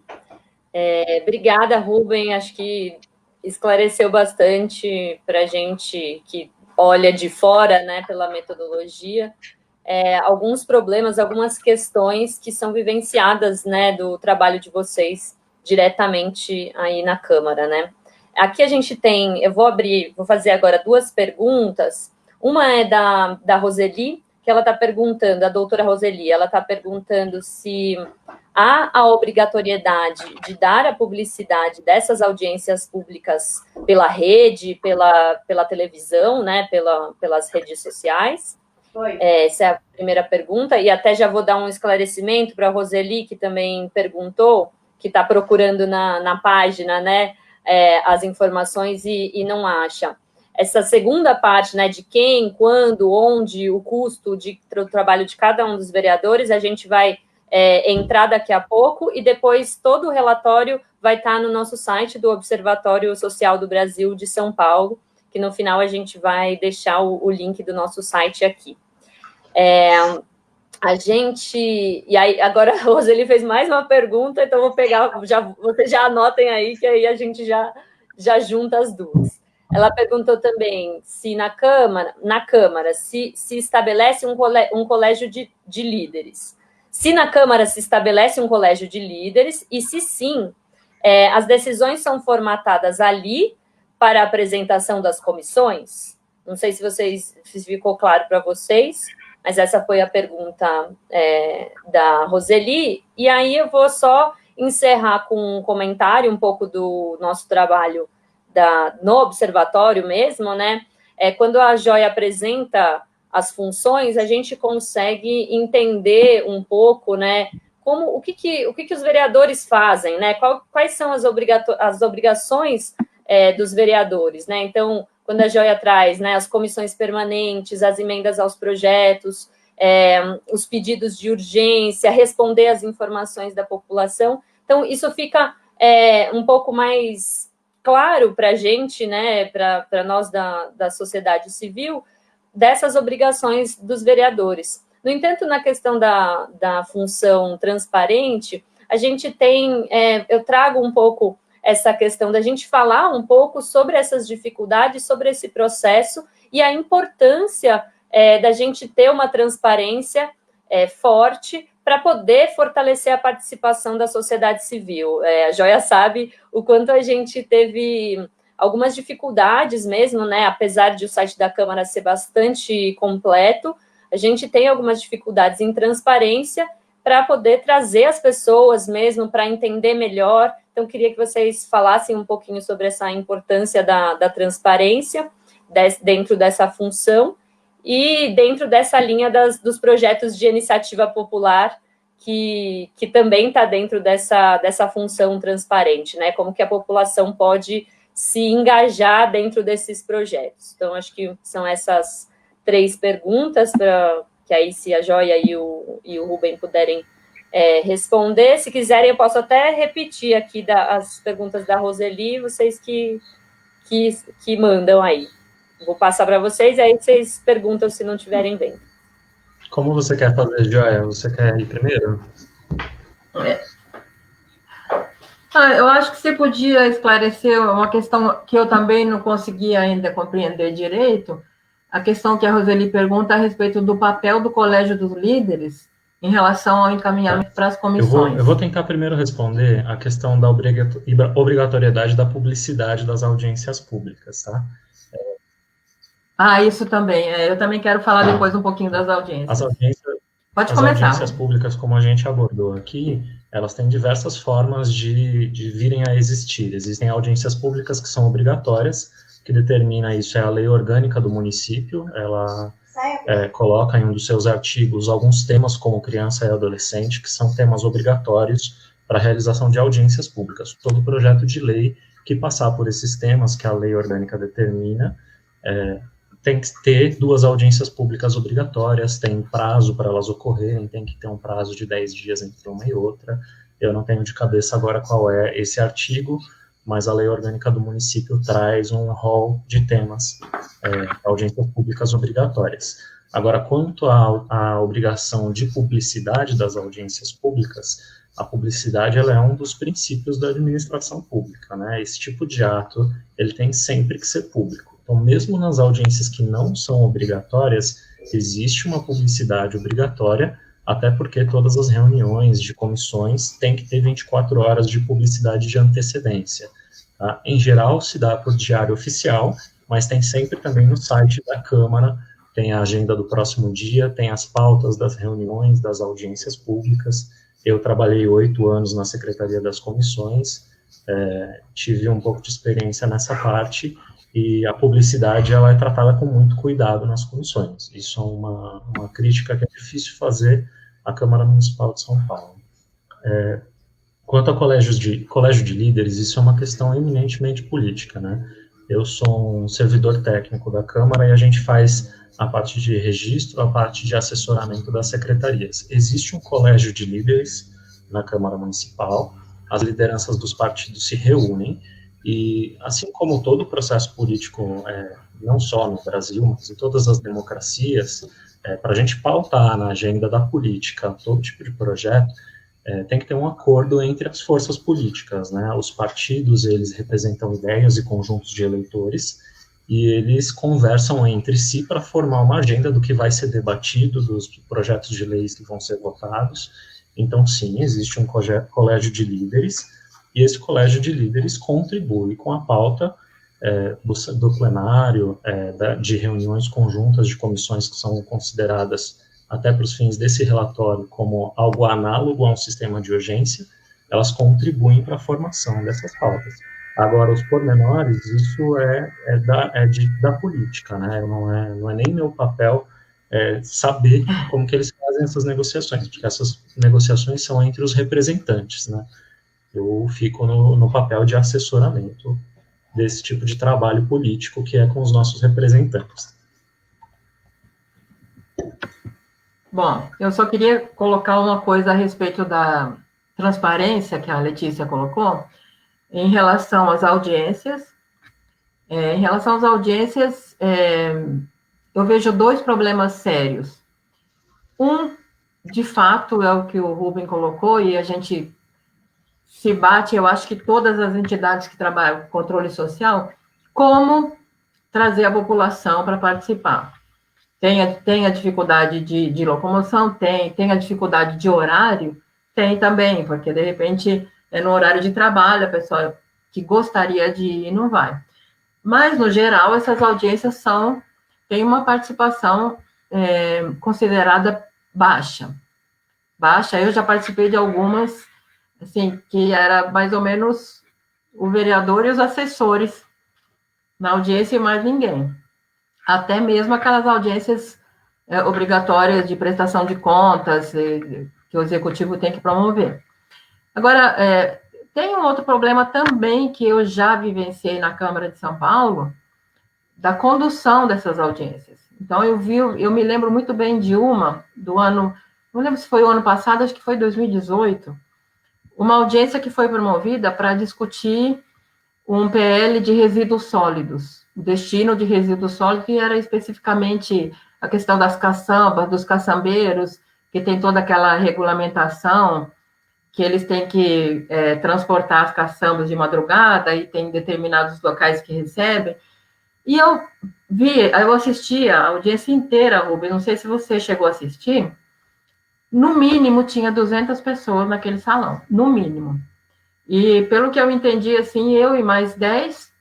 Obrigada, Rubem, acho que esclareceu bastante para a gente que olha de fora, né, pela metodologia, alguns problemas, algumas questões que são vivenciadas, né, do trabalho de vocês diretamente aí na Câmara, né. Aqui a gente tem, eu vou fazer agora duas perguntas, uma é da Roseli, que ela está perguntando, a doutora Roseli, ela está perguntando se há a obrigatoriedade de dar a publicidade dessas audiências públicas pela rede, pela televisão, né, pelas redes sociais. Essa é a primeira pergunta, e até já vou dar um esclarecimento para a Roseli, que também perguntou, que está procurando na página, né, as informações e não acha. Essa segunda parte, né, de quem, quando, onde, o custo do trabalho de cada um dos vereadores, a gente vai entrar daqui a pouco, e depois todo o relatório vai estar no nosso site do Observatório Social do Brasil de São Paulo, que no final a gente vai deixar o link do nosso site aqui. E aí, agora a Roseli fez mais uma pergunta, então vou pegar, vocês já anotem aí, que aí a gente já junta as duas. Ela perguntou também se na Câmara se estabelece um colégio de líderes. Se na Câmara se estabelece um colégio de líderes, e se sim, as decisões são formatadas ali para a apresentação das comissões? Não sei se ficou claro para vocês, mas essa foi a pergunta da Roseli. E aí eu vou só encerrar com um comentário um pouco do nosso trabalho no observatório mesmo, né? Quando a Joia apresenta as funções, a gente consegue entender um pouco, né, o que os vereadores fazem, né, quais são as obrigações dos vereadores, né, então, quando a Joia traz, né, as comissões permanentes, as emendas aos projetos, os pedidos de urgência, responder às informações da população. Então, isso fica um pouco mais claro para a gente, né, para nós da sociedade civil, dessas obrigações dos vereadores. No entanto, na questão da função transparente, a gente tem, eu trago um pouco essa questão da gente falar um pouco sobre essas dificuldades, sobre esse processo e a importância da gente ter uma transparência forte para poder fortalecer a participação da sociedade civil. A Joia sabe o quanto a gente teve algumas dificuldades mesmo, né? Apesar de o site da Câmara ser bastante completo, a gente tem algumas dificuldades em transparência para poder trazer as pessoas mesmo, para entender melhor. Então, queria que vocês falassem um pouquinho sobre essa importância da transparência dentro dessa função e dentro dessa linha dos projetos de iniciativa popular, que também está dentro dessa função transparente, né? Como que a população pode se engajar dentro desses projetos. Então, acho que são essas 3 perguntas, para que aí, se a Joia e o Rubem puderem responder. Se quiserem, eu posso até repetir aqui as perguntas da Roseli, vocês que mandam aí. Vou passar para vocês, aí vocês perguntam se não estiverem vendo. Como você quer fazer, Joia? Você quer ir primeiro? Eu acho que você podia esclarecer uma questão que eu também não consegui ainda compreender direito, a questão que a Roseli pergunta a respeito do papel do Colégio dos Líderes em relação ao encaminhamento para as comissões. Eu vou tentar primeiro responder a questão da obrigatoriedade da publicidade das audiências públicas, tá? Isso também. Eu também quero falar depois um pouquinho das audiências. Pode começar. As audiências públicas, como a gente abordou aqui, elas têm diversas formas de virem a existir. Existem audiências públicas que são obrigatórias, que determina isso é a lei orgânica do município, ela coloca em um dos seus artigos alguns temas como criança e adolescente, que são temas obrigatórios para a realização de audiências públicas. Todo projeto de lei que passar por esses temas que a lei orgânica determina, tem que ter 2 audiências públicas obrigatórias, tem prazo para elas ocorrerem, tem que ter um prazo de 10 dias entre uma e outra. Eu não tenho de cabeça agora qual é esse artigo, mas a lei orgânica do município traz um rol de temas, audiências públicas obrigatórias. Agora, quanto à obrigação de publicidade das audiências públicas, a publicidade ela é um dos princípios da administração pública, né? Esse tipo de ato, ele tem sempre que ser público. Então, mesmo nas audiências que não são obrigatórias, existe uma publicidade obrigatória, até porque todas as reuniões de comissões têm que ter 24 horas de publicidade de antecedência. Tá? Em geral, se dá por diário oficial, mas tem sempre também no site da Câmara, tem a agenda do próximo dia, tem as pautas das reuniões, das audiências públicas. Eu trabalhei 8 anos na Secretaria das Comissões, tive um pouco de experiência nessa parte, e a publicidade ela é tratada com muito cuidado nas comissões. Isso é uma crítica que é difícil fazer à Câmara Municipal de São Paulo. Quanto a colégio de líderes, isso é uma questão eminentemente política, né? Eu sou um servidor técnico da Câmara e a gente faz a parte de registro, a parte de assessoramento das secretarias. Existe um colégio de líderes na Câmara Municipal, as lideranças dos partidos se reúnem, e assim como todo o processo político, não só no Brasil, mas em todas as democracias, para a gente pautar na agenda da política todo tipo de projeto, tem que ter um acordo entre as forças políticas, né? Os partidos, eles representam ideias e conjuntos de eleitores, e eles conversam entre si para formar uma agenda do que vai ser debatido, dos projetos de leis que vão ser votados. Então, sim, existe um colégio de líderes, e esse colégio de líderes contribui com a pauta do plenário, de reuniões conjuntas de comissões que são consideradas, até para os fins desse relatório, como algo análogo a um sistema de urgência. Elas contribuem para a formação dessas pautas. Agora, os pormenores, isso da política, né? Não é nem meu papel saber como que eles fazem essas negociações, porque essas negociações são entre os representantes, né? Eu fico no papel de assessoramento desse tipo de trabalho político que é com os nossos representantes. Bom, eu só queria colocar uma coisa a respeito da transparência que a Letícia colocou, em relação às audiências. Em relação às audiências, eu vejo dois problemas sérios. Um, de fato, é o que o Rubem colocou, e a gente se bate, eu acho que todas as entidades que trabalham com controle social, como trazer a população para participar. Tem a dificuldade de locomoção, tem a dificuldade de horário, tem também, porque de repente é no horário de trabalho, a pessoa que gostaria de ir não vai. Mas, no geral, essas audiências têm uma participação considerada baixa. Baixa, eu já participei de algumas, assim, que era mais ou menos o vereador e os assessores na audiência e mais ninguém. Até mesmo aquelas audiências obrigatórias de prestação de contas que o executivo tem que promover. Agora, tem um outro problema também que eu já vivenciei na Câmara de São Paulo, da condução dessas audiências. Então, eu me lembro muito bem de do ano, não lembro se foi o ano passado, acho que foi 2018, uma audiência que foi promovida para discutir um PL de resíduos sólidos, o destino de resíduos sólidos, que era especificamente a questão das caçambas, dos caçambeiros, que tem toda aquela regulamentação, que eles têm que transportar as caçambas de madrugada, e tem determinados locais que recebem. E eu assisti a audiência inteira, Rubens, não sei se você chegou a assistir, no mínimo tinha 200 pessoas naquele salão, no mínimo. E pelo que eu entendi, assim, eu e mais 10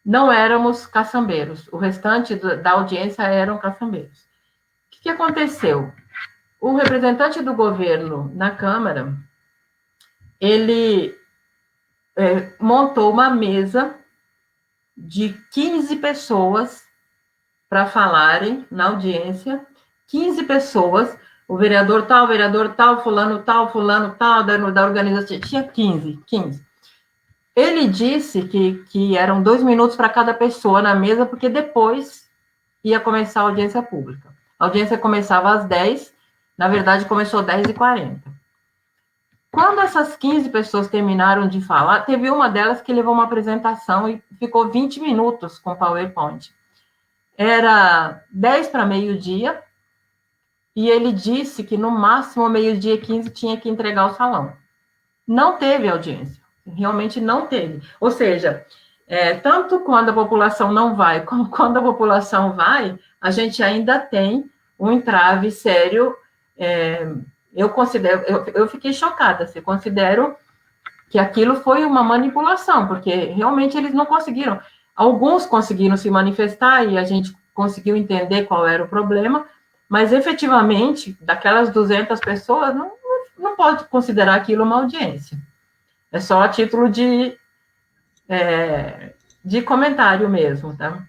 não éramos caçambeiros. O restante da audiência eram caçambeiros. O que aconteceu? O representante do governo na Câmara, ele montou uma mesa de 15 pessoas para falarem na audiência, 15 pessoas, o vereador tal, fulano tal, da organização, tinha 15. Ele disse que eram 2 minutos para cada pessoa na mesa, porque depois ia começar a audiência pública. A audiência começava às 10, na verdade começou às 10h40. Quando essas 15 pessoas terminaram de falar, teve uma delas que levou uma apresentação e ficou 20 minutos com PowerPoint. Era 10 para meio-dia, e ele disse que no máximo meio-dia e 15 tinha que entregar o salão. Não teve audiência, realmente não teve. Ou seja, tanto quando a população não vai, como quando a população vai, a gente ainda tem um entrave sério. Eu fiquei chocada, assim, considero que aquilo foi uma manipulação, porque realmente eles não conseguiram. Alguns conseguiram se manifestar e a gente conseguiu entender qual era o problema, mas efetivamente, daquelas 200 pessoas, não pode considerar aquilo uma audiência. É só a título de comentário mesmo, tá?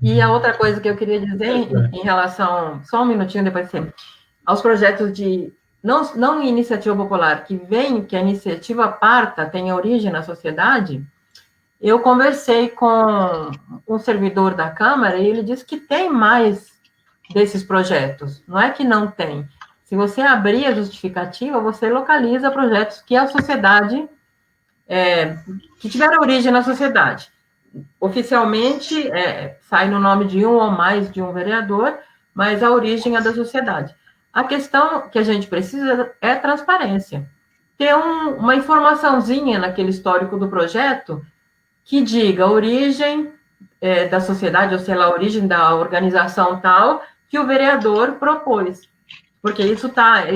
E a outra coisa que eu queria dizer em relação, só um minutinho depois sempre, aos projetos de, não iniciativa popular, que a iniciativa parta, tem origem na sociedade, eu conversei com um servidor da Câmara e ele disse que tem mais desses projetos, não é que não tem. Se você abrir a justificativa, você localiza projetos que a sociedade, que tiveram origem na sociedade. Oficialmente, sai no nome de um ou mais de um vereador, mas a origem é da sociedade. A questão que a gente precisa é transparência. Ter uma informaçãozinha naquele histórico do projeto que diga a origem da sociedade, ou sei lá, a origem da organização tal, que o vereador propôs. Porque isso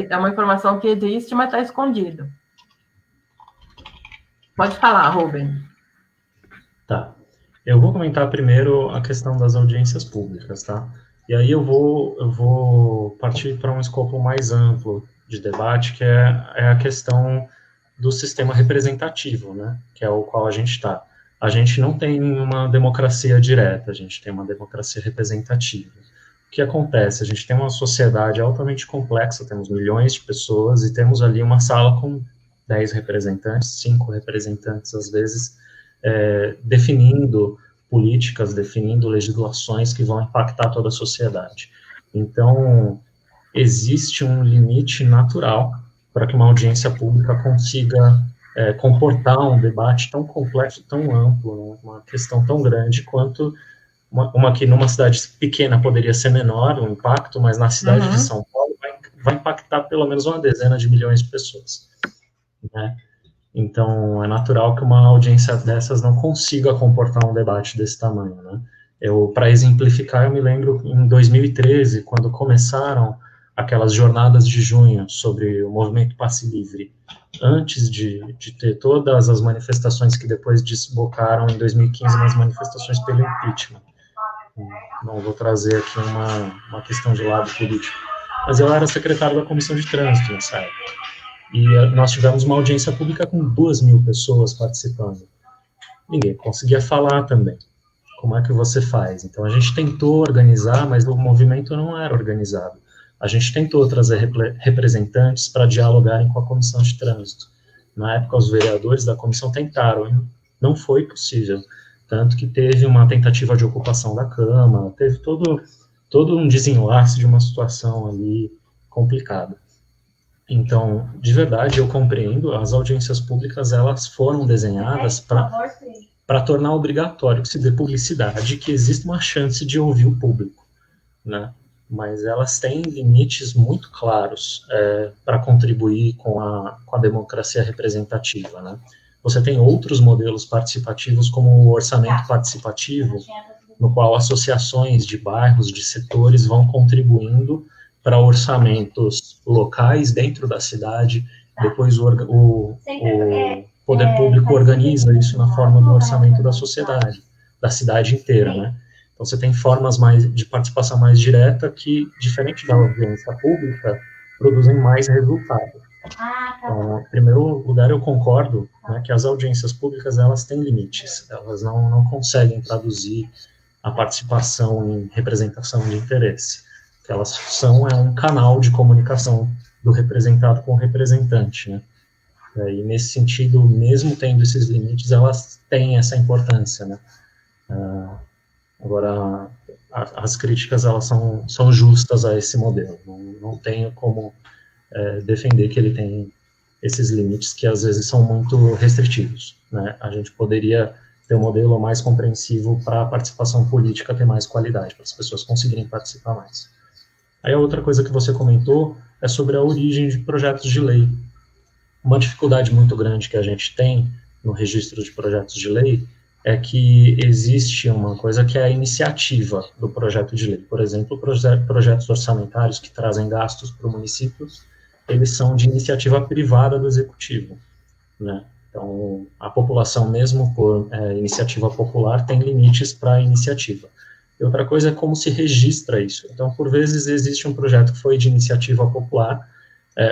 é uma informação que existe, mas está escondida. Pode falar, Rubem. Tá. Eu vou comentar primeiro a questão das audiências públicas, tá? E aí eu vou partir para um escopo mais amplo de debate, que é a questão do sistema representativo, né? Que é o qual a gente está. A gente não tem uma democracia direta, a gente tem uma democracia representativa. O que acontece? A gente tem uma sociedade altamente complexa, temos milhões de pessoas e temos ali uma sala com 10 representantes, 5 representantes, às vezes, definindo políticas, definindo legislações que vão impactar toda a sociedade. Então, existe um limite natural para que uma audiência pública consiga comportar um debate tão complexo, tão amplo, né, uma questão tão grande quanto uma que numa cidade pequena poderia ser menor o impacto, mas na cidade de São Paulo vai impactar pelo menos uma dezena de milhões de pessoas, né? Então, é natural que uma audiência dessas não consiga comportar um debate desse tamanho, né? Para exemplificar, eu me lembro em 2013, quando começaram aquelas jornadas de junho sobre o movimento Passe Livre, antes de ter todas as manifestações que depois desbocaram em 2015 nas manifestações pelo impeachment. Não vou trazer aqui uma questão de lado político, mas eu era secretário da Comissão de Trânsito nessa época, e nós tivemos uma audiência pública com 2.000 pessoas participando. Ninguém conseguia falar também. Como é que você faz? Então, a gente tentou organizar, mas o movimento não era organizado. A gente tentou trazer representantes para dialogarem com a Comissão de Trânsito. Na época, os vereadores da comissão tentaram, e não foi possível. Tanto que teve uma tentativa de ocupação da Câmara, teve todo um desenlace de uma situação ali complicada. Então, de verdade, eu compreendo, as audiências públicas, elas foram desenhadas para tornar obrigatório que se dê publicidade, que existe uma chance de ouvir o público, né? Mas elas têm limites muito claros para contribuir com a democracia representativa, né? Você tem outros modelos participativos, como o orçamento participativo, no qual associações de bairros, de setores, vão contribuindo para orçamentos locais dentro da cidade, depois o poder público organiza isso na forma do orçamento da sociedade, da cidade inteira, né? Então, você tem formas de participação mais direta que, diferente da audiência pública, produzem mais resultado. Então, em primeiro lugar, eu concordo, né, que as audiências públicas, elas têm limites, elas não conseguem traduzir a participação em representação de interesse. Que elas são um canal de comunicação do representado com o representante, né? E nesse sentido, mesmo tendo esses limites, elas têm essa importância, né? Agora, as críticas, elas são justas a esse modelo. Não tenho como defender que ele tem esses limites que, às vezes, são muito restritivos, né? A gente poderia ter um modelo mais compreensivo para a participação política ter mais qualidade, para as pessoas conseguirem participar mais. Aí a outra coisa que você comentou é sobre a origem de projetos de lei. Uma dificuldade muito grande que a gente tem no registro de projetos de lei é que existe uma coisa que é a iniciativa do projeto de lei. Por exemplo, projetos orçamentários que trazem gastos para o município, eles são de iniciativa privada do executivo, né? Então, a população, mesmo por iniciativa popular, tem limites para a iniciativa. E outra coisa é como se registra isso. Então, por vezes, existe um projeto que foi de iniciativa popular,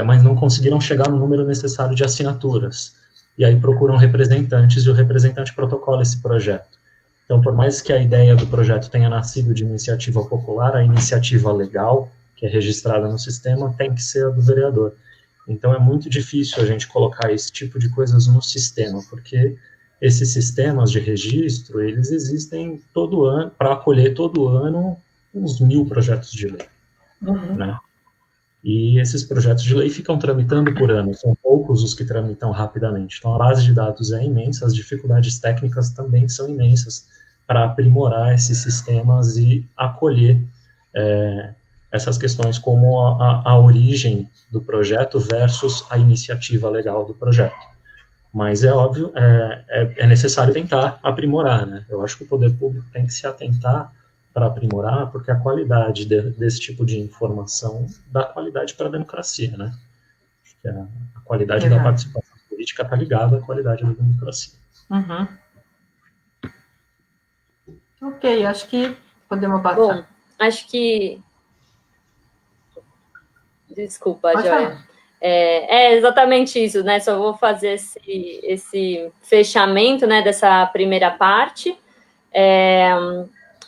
mas não conseguiram chegar no número necessário de assinaturas. E aí procuram representantes, e o representante protocola esse projeto. Então, por mais que a ideia do projeto tenha nascido de iniciativa popular, a iniciativa legal, que é registrada no sistema, tem que ser a do vereador. Então, é muito difícil a gente colocar esse tipo de coisas no sistema, porque esses sistemas de registro, eles existem todo ano, para acolher todo ano uns 1.000 projetos de lei, né? E esses projetos de lei ficam tramitando por ano, são poucos os que tramitam rapidamente. Então, a base de dados é imensa, as dificuldades técnicas também são imensas para aprimorar esses sistemas e acolher essas questões como a origem do projeto versus a iniciativa legal do projeto. Mas é óbvio, é necessário tentar aprimorar, né? Eu acho que o poder público tem que se atentar para aprimorar, porque a qualidade desse tipo de informação dá qualidade para a democracia, né? Acho que a qualidade da participação política está ligada à qualidade da democracia. Ok, acho que podemos passar. Bom, acho que... Desculpa, Joia. É exatamente isso, né? Só vou fazer esse fechamento, né, dessa primeira parte.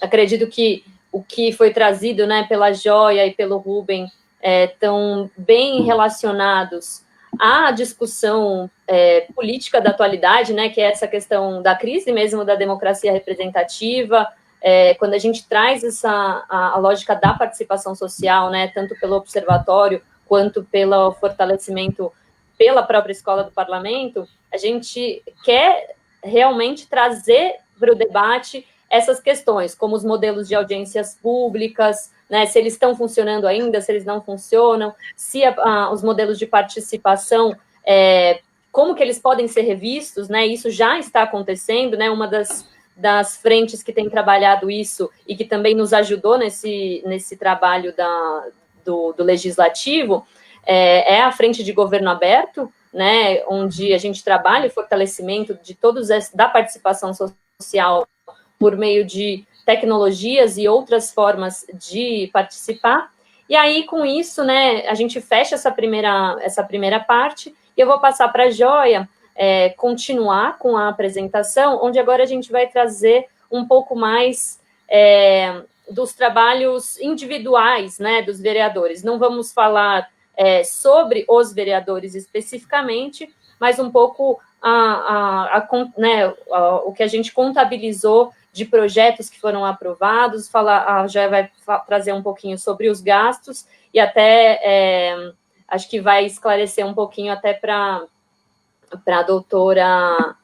Acredito que o que foi trazido, né, pela Joia e pelo Rubem estão bem relacionados à discussão política da atualidade, né, que é essa questão da crise mesmo da democracia representativa, quando a gente traz a lógica da participação social, né, tanto pelo observatório quanto pelo fortalecimento pela própria escola do parlamento, a gente quer realmente trazer para o debate essas questões, como os modelos de audiências públicas, né, se eles estão funcionando ainda, se eles não funcionam, se os modelos de participação, como que eles podem ser revistos, né, isso já está acontecendo, né, uma das frentes que tem trabalhado isso e que também nos ajudou nesse trabalho do legislativo, é a frente de governo aberto, né, onde a gente trabalha o fortalecimento de da participação social por meio de tecnologias e outras formas de participar. E aí, com isso, né, a gente fecha essa primeira parte, e eu vou passar para a Joia continuar com a apresentação, onde agora a gente vai trazer um pouco mais dos trabalhos individuais, né, dos vereadores. Não vamos falar sobre os vereadores especificamente, mas um pouco o que a gente contabilizou de projetos que foram aprovados. A Joia vai trazer um pouquinho sobre os gastos e até acho que vai esclarecer um pouquinho até para a doutora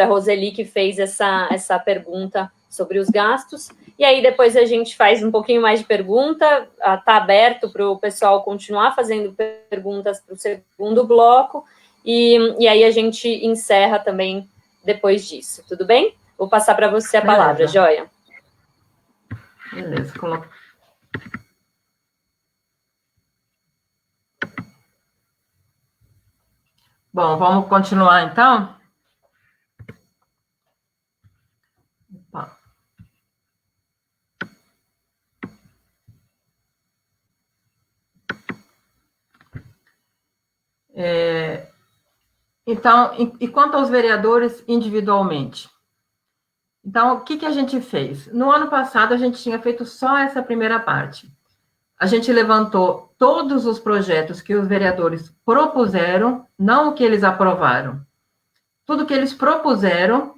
Roseli, que fez essa pergunta sobre os gastos, e aí depois a gente faz um pouquinho mais de pergunta, está aberto para o pessoal continuar fazendo perguntas para o segundo bloco, e aí a gente encerra também depois disso, tudo bem? Vou passar para você a palavra, Joia. Beleza, coloca. Bom, vamos continuar então? Opa. Então, e quanto aos vereadores individualmente? Então, o que a gente fez? No ano passado, a gente tinha feito só essa primeira parte. A gente levantou todos os projetos que os vereadores propuseram, não o que eles aprovaram. Tudo que eles propuseram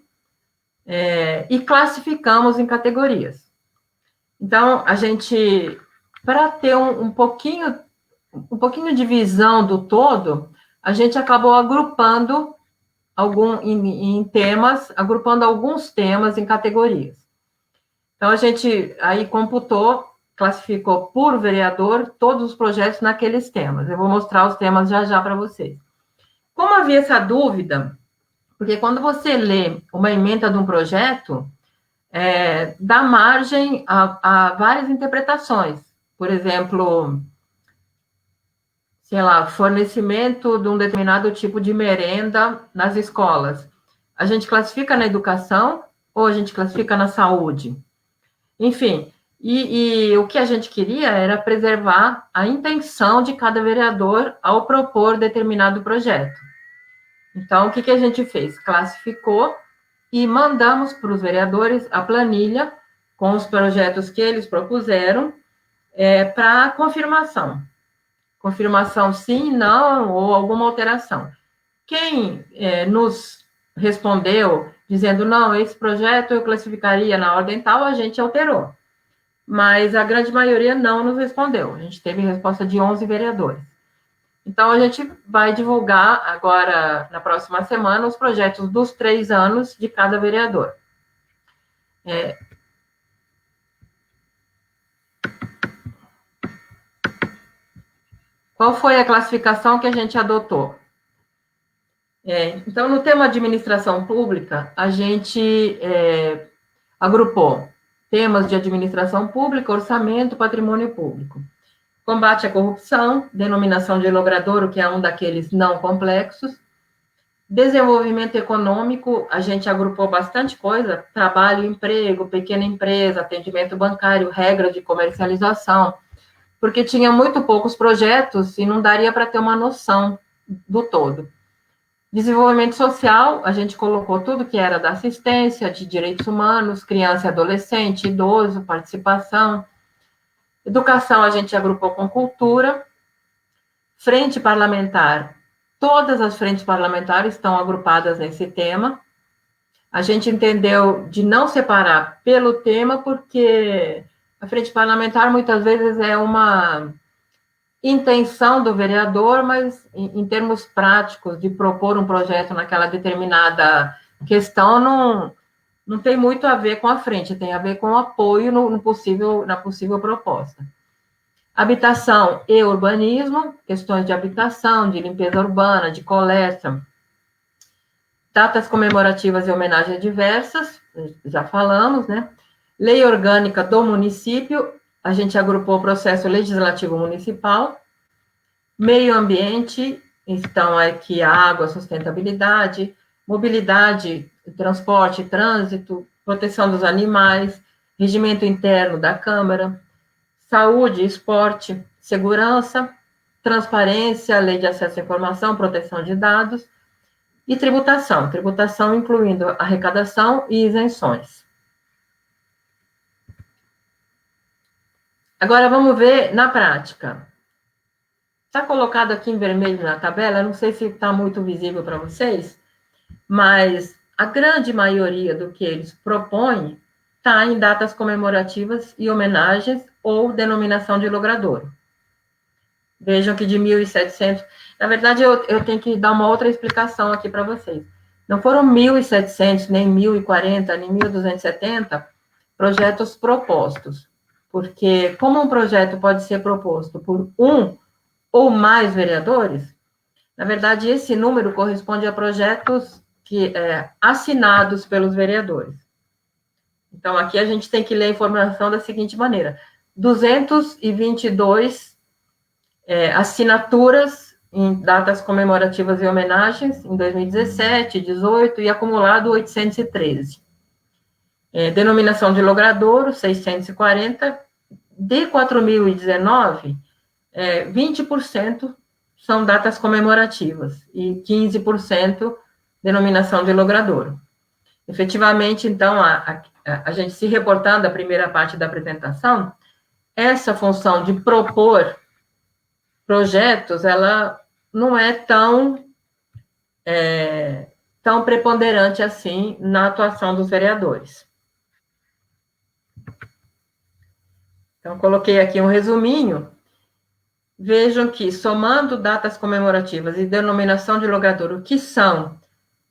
e classificamos em categorias. Então, a gente, para ter um pouquinho de visão do todo, a gente acabou agrupando em temas, agrupando alguns temas em categorias. Então, a gente aí classificou por vereador todos os projetos naqueles temas. Eu vou mostrar os temas já para vocês. Como havia essa dúvida, porque quando você lê uma ementa de um projeto, dá margem a várias interpretações. Por exemplo, sei lá, fornecimento de um determinado tipo de merenda nas escolas. A gente classifica na educação ou a gente classifica na saúde? Enfim, e o que a gente queria era preservar a intenção de cada vereador ao propor determinado projeto. Então, o que a gente fez? Classificou e mandamos para os vereadores a planilha com os projetos que eles propuseram para confirmação. Confirmação sim, não, ou alguma alteração. Quem nos respondeu dizendo, não, esse projeto eu classificaria na ordem tal, a gente alterou. Mas a grande maioria não nos respondeu. A gente teve resposta de 11 vereadores. Então, a gente vai divulgar agora, na próxima semana, os projetos dos 3 anos de cada vereador. Qual foi a classificação que a gente adotou? Então, no tema administração pública, a gente agrupou temas de administração pública, orçamento, patrimônio público. Combate à corrupção, denominação de logradouro, que é um daqueles não complexos. Desenvolvimento econômico, a gente agrupou bastante coisa, trabalho, emprego, pequena empresa, atendimento bancário, regra de comercialização, porque tinha muito poucos projetos e não daria para ter uma noção do todo. Desenvolvimento social, a gente colocou tudo que era da assistência, de direitos humanos, criança e adolescente, idoso, participação. Educação, a gente agrupou com cultura. Frente parlamentar, todas as frentes parlamentares estão agrupadas nesse tema. A gente entendeu de não separar pelo tema, porque a frente parlamentar muitas vezes é uma intenção do vereador, mas em termos práticos de propor um projeto naquela determinada questão não tem muito a ver com a frente, tem a ver com o apoio na possível proposta. Habitação e urbanismo, questões de habitação, de limpeza urbana, de coleta, datas comemorativas e homenagens diversas, já falamos, né? Lei orgânica do município, a gente agrupou o processo legislativo municipal, meio ambiente, então aqui a água, sustentabilidade, mobilidade, transporte, trânsito, proteção dos animais, regimento interno da Câmara, saúde, esporte, segurança, transparência, lei de acesso à informação, proteção de dados, e tributação incluindo arrecadação e isenções. Agora vamos ver na prática. Está colocado aqui em vermelho na tabela, não sei se está muito visível para vocês, mas a grande maioria do que eles propõem está em datas comemorativas e homenagens ou denominação de logradouro. Vejam que de 1.700... Na verdade, eu tenho que dar uma outra explicação aqui para vocês. Não foram 1.700, nem 1.040, nem 1.270 projetos propostos, porque como um projeto pode ser proposto por um ou mais vereadores, na verdade, esse número corresponde a projetos assinados pelos vereadores. Então, aqui a gente tem que ler a informação da seguinte maneira: 222 assinaturas em datas comemorativas e homenagens em 2017, 2018 e acumulado 813. Denominação de logradouro, 640. De 4.019, 20% são datas comemorativas e 15% denominação de logradouro. Efetivamente, então, a gente se reportando da primeira parte da apresentação, essa função de propor projetos, ela não é tão preponderante assim na atuação dos vereadores. Então, coloquei aqui um resuminho. Vejam que, somando datas comemorativas e denominação de logradouro, que são,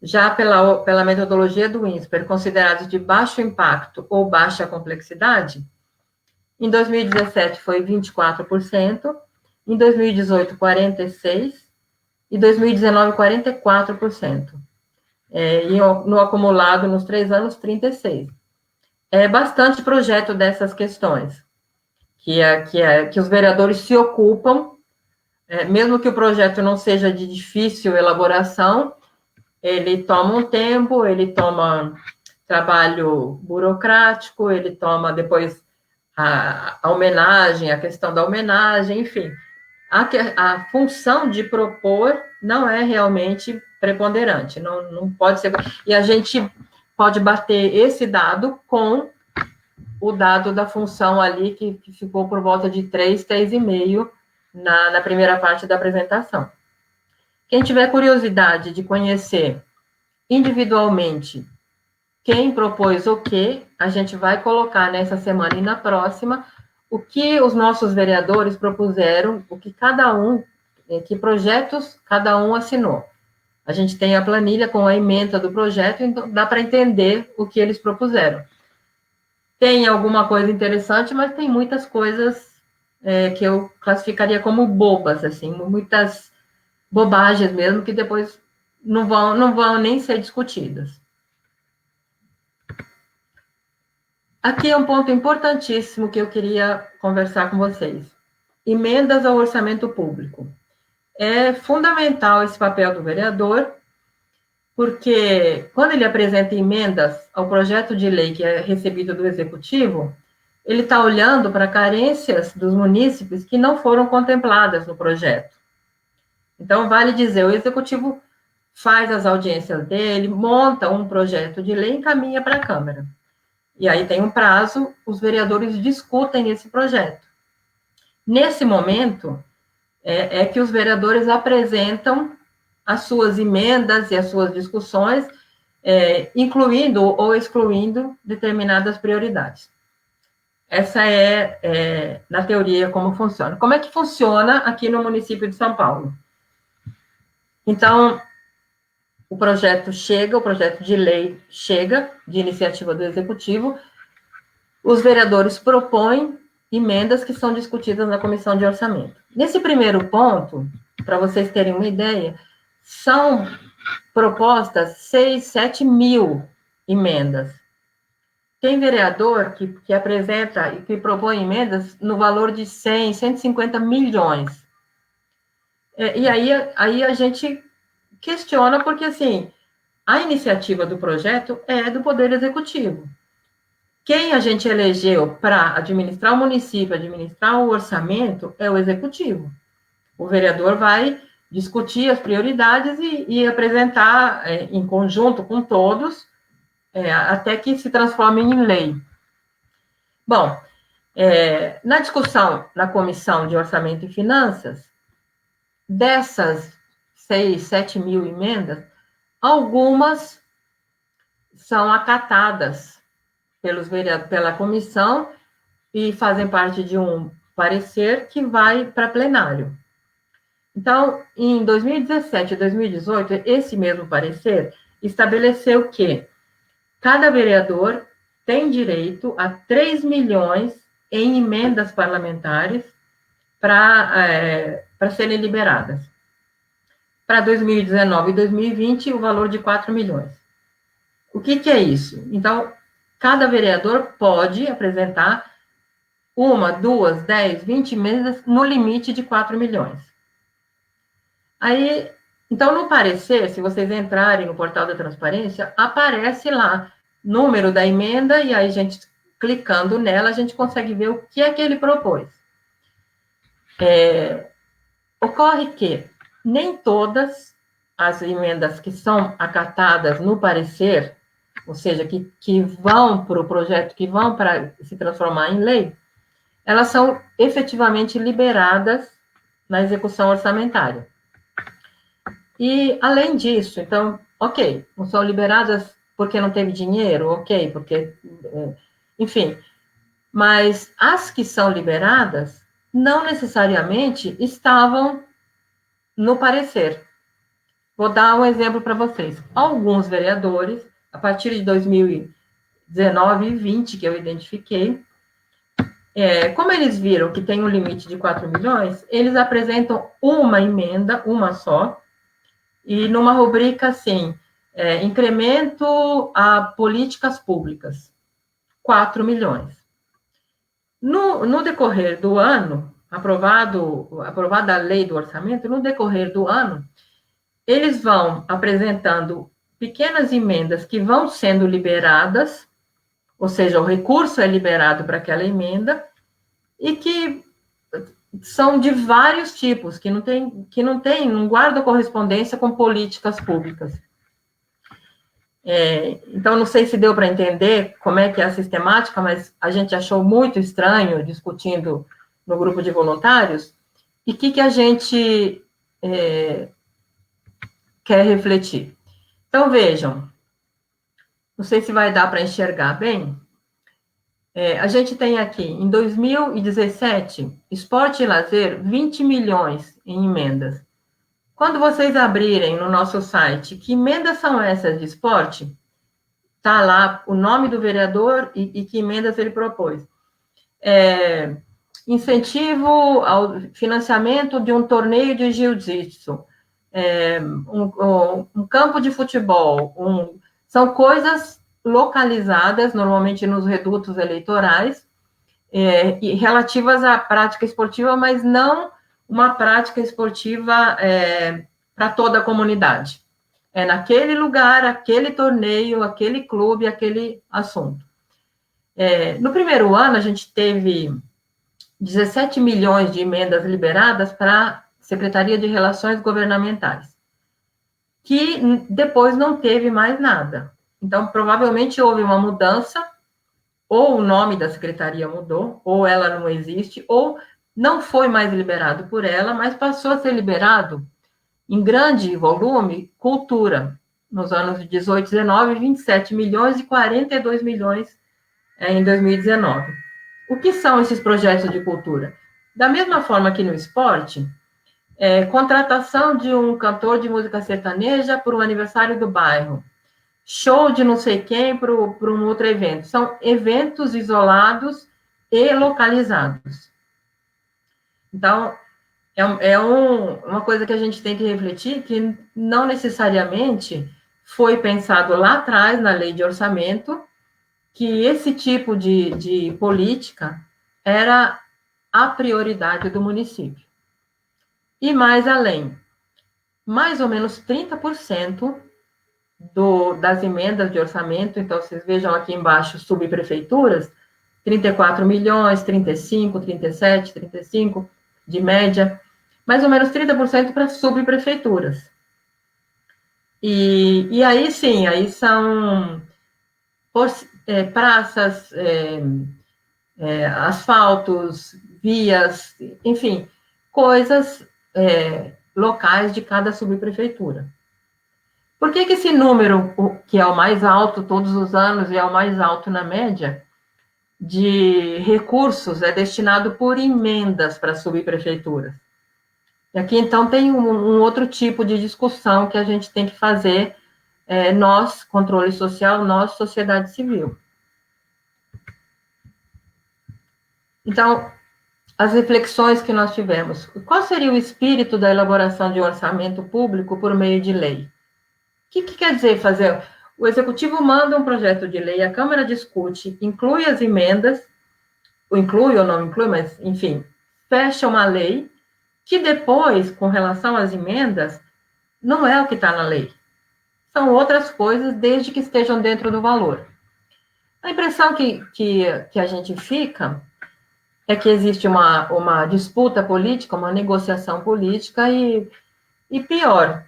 já pela metodologia do INSPER, considerados de baixo impacto ou baixa complexidade, em 2017 foi 24%, em 2018, 46%, e 2019, 44%. E no acumulado, nos 3 anos, 36%. É bastante projeto dessas questões, que os vereadores se ocupam, mesmo que o projeto não seja de difícil elaboração, ele toma um tempo, ele toma trabalho burocrático, ele toma depois a homenagem, a questão da homenagem, enfim. A função de propor não é realmente preponderante, não pode ser. E a gente pode bater esse dado com o dado da função ali, que ficou por volta de 3, 3,5 na primeira parte da apresentação. Quem tiver curiosidade de conhecer individualmente quem propôs o quê, a gente vai colocar nessa semana e na próxima o que os nossos vereadores propuseram, o que que projetos cada um assinou. A gente tem a planilha com a ementa do projeto, então dá para entender o que eles propuseram. Tem alguma coisa interessante, mas tem muitas coisas que eu classificaria como bobas, assim, muitas bobagens mesmo, que depois não vão nem ser discutidas. Aqui é um ponto importantíssimo que eu queria conversar com vocês. Emendas ao orçamento público. É fundamental esse papel do vereador, porque quando ele apresenta emendas ao projeto de lei que é recebido do Executivo, ele está olhando para carências dos munícipes que não foram contempladas no projeto. Então, vale dizer, o Executivo faz as audiências dele, monta um projeto de lei e encaminha para a Câmara. E aí tem um prazo, os vereadores discutem esse projeto. Nesse momento, é que os vereadores apresentam as suas emendas e as suas discussões, incluindo ou excluindo determinadas prioridades. Essa na teoria, como funciona. Como é que funciona aqui no município de São Paulo? Então, o projeto de lei chega, de iniciativa do Executivo, os vereadores propõem emendas que são discutidas na Comissão de Orçamento. Nesse primeiro ponto, para vocês terem uma ideia, são propostas 6, 7 mil emendas. Tem vereador que apresenta e que propõe emendas no valor de 100, 150 milhões. E aí a gente questiona, porque, assim, a iniciativa do projeto é do Poder Executivo. Quem a gente elegeu para administrar o município, administrar o orçamento, é o Executivo. O vereador vai discutir as prioridades e apresentar em conjunto com todos, até que se transforme em lei. Bom, na discussão na Comissão de Orçamento e Finanças, dessas 6, 7 mil emendas, algumas são acatadas pela comissão e fazem parte de um parecer que vai para plenário. Então, em 2017 e 2018, esse mesmo parecer estabeleceu que cada vereador tem direito a 3 milhões em emendas parlamentares para serem liberadas. Para 2019 e 2020, o valor de 4 milhões. O que é isso? Então, cada vereador pode apresentar 1, 2, 10, 20 emendas no limite de 4 milhões. Aí, então, no parecer, se vocês entrarem no portal da transparência, aparece lá número da emenda, e aí a gente, clicando nela, a gente consegue ver o que é que ele propôs. Ocorre que nem todas as emendas que são acatadas no parecer, ou seja, que vão para o projeto, que vão para se transformar em lei, elas são efetivamente liberadas na execução orçamentária. E, além disso, então, ok, não são liberadas porque não teve dinheiro, ok, porque, enfim, mas as que são liberadas não necessariamente estavam no parecer. Vou dar um exemplo para vocês. Alguns vereadores, a partir de 2019 e 2020, que eu identifiquei, como eles viram que tem um limite de 4 milhões, eles apresentam uma emenda, uma só, e numa rubrica assim, incremento a políticas públicas, 4 milhões. No decorrer do ano, aprovada a lei do orçamento, no decorrer do ano, eles vão apresentando pequenas emendas que vão sendo liberadas, ou seja, o recurso é liberado para aquela emenda, e que são de vários tipos, que não guardam correspondência com políticas públicas. Então, não sei se deu para entender como é que é a sistemática, mas a gente achou muito estranho, discutindo no grupo de voluntários, e o que a gente quer refletir. Então, vejam, não sei se vai dar para enxergar bem. A gente tem aqui, em 2017, esporte e lazer, 20 milhões em emendas. Quando vocês abrirem no nosso site, que emendas são essas de esporte? Está lá o nome do vereador e que emendas ele propôs. Incentivo ao financiamento de um torneio de jiu-jitsu, um campo de futebol, são coisas localizadas, normalmente nos redutos eleitorais, e relativas à prática esportiva, mas não uma prática esportiva para toda a comunidade. É naquele lugar, aquele torneio, aquele clube, aquele assunto. No primeiro ano, a gente teve 17 milhões de emendas liberadas para a Secretaria de Relações Governamentais, que depois não teve mais nada. Então, provavelmente houve uma mudança, ou o nome da secretaria mudou, ou ela não existe, ou não foi mais liberado por ela, mas passou a ser liberado, em grande volume, cultura. nos anos de 18 e 19, 27 milhões e 42 milhões em 2019. O que são esses projetos de cultura? Da mesma forma que no esporte, contratação de um cantor de música sertaneja para o aniversário do bairro, show de não sei quem para um outro evento. São eventos isolados e localizados. Então, uma coisa que a gente tem que refletir, que não necessariamente foi pensado lá atrás, na lei de orçamento, que esse tipo de política era a prioridade do município. E mais além, mais ou menos 30% das emendas de orçamento, então vocês vejam aqui embaixo, subprefeituras, 34 milhões, 35, 37, 35, de média, mais ou menos 30% para subprefeituras. E aí sim, aí são praças, asfaltos, vias, enfim, coisas locais de cada subprefeitura. Por que esse número, que é o mais alto todos os anos e é o mais alto na média, de recursos é destinado por emendas para subprefeituras? E aqui, então, tem um outro tipo de discussão que a gente tem que fazer, nós, controle social, nós, sociedade civil. Então, as reflexões que nós tivemos. Qual seria o espírito da elaboração de um orçamento público por meio de lei? O que quer dizer fazer? O Executivo manda um projeto de lei, a Câmara discute, inclui as emendas, ou inclui ou não inclui, mas, enfim, fecha uma lei, que depois, com relação às emendas, não é o que está na lei. São outras coisas, desde que estejam dentro do valor. A impressão que a gente fica é que existe uma disputa política, uma negociação política, e pior,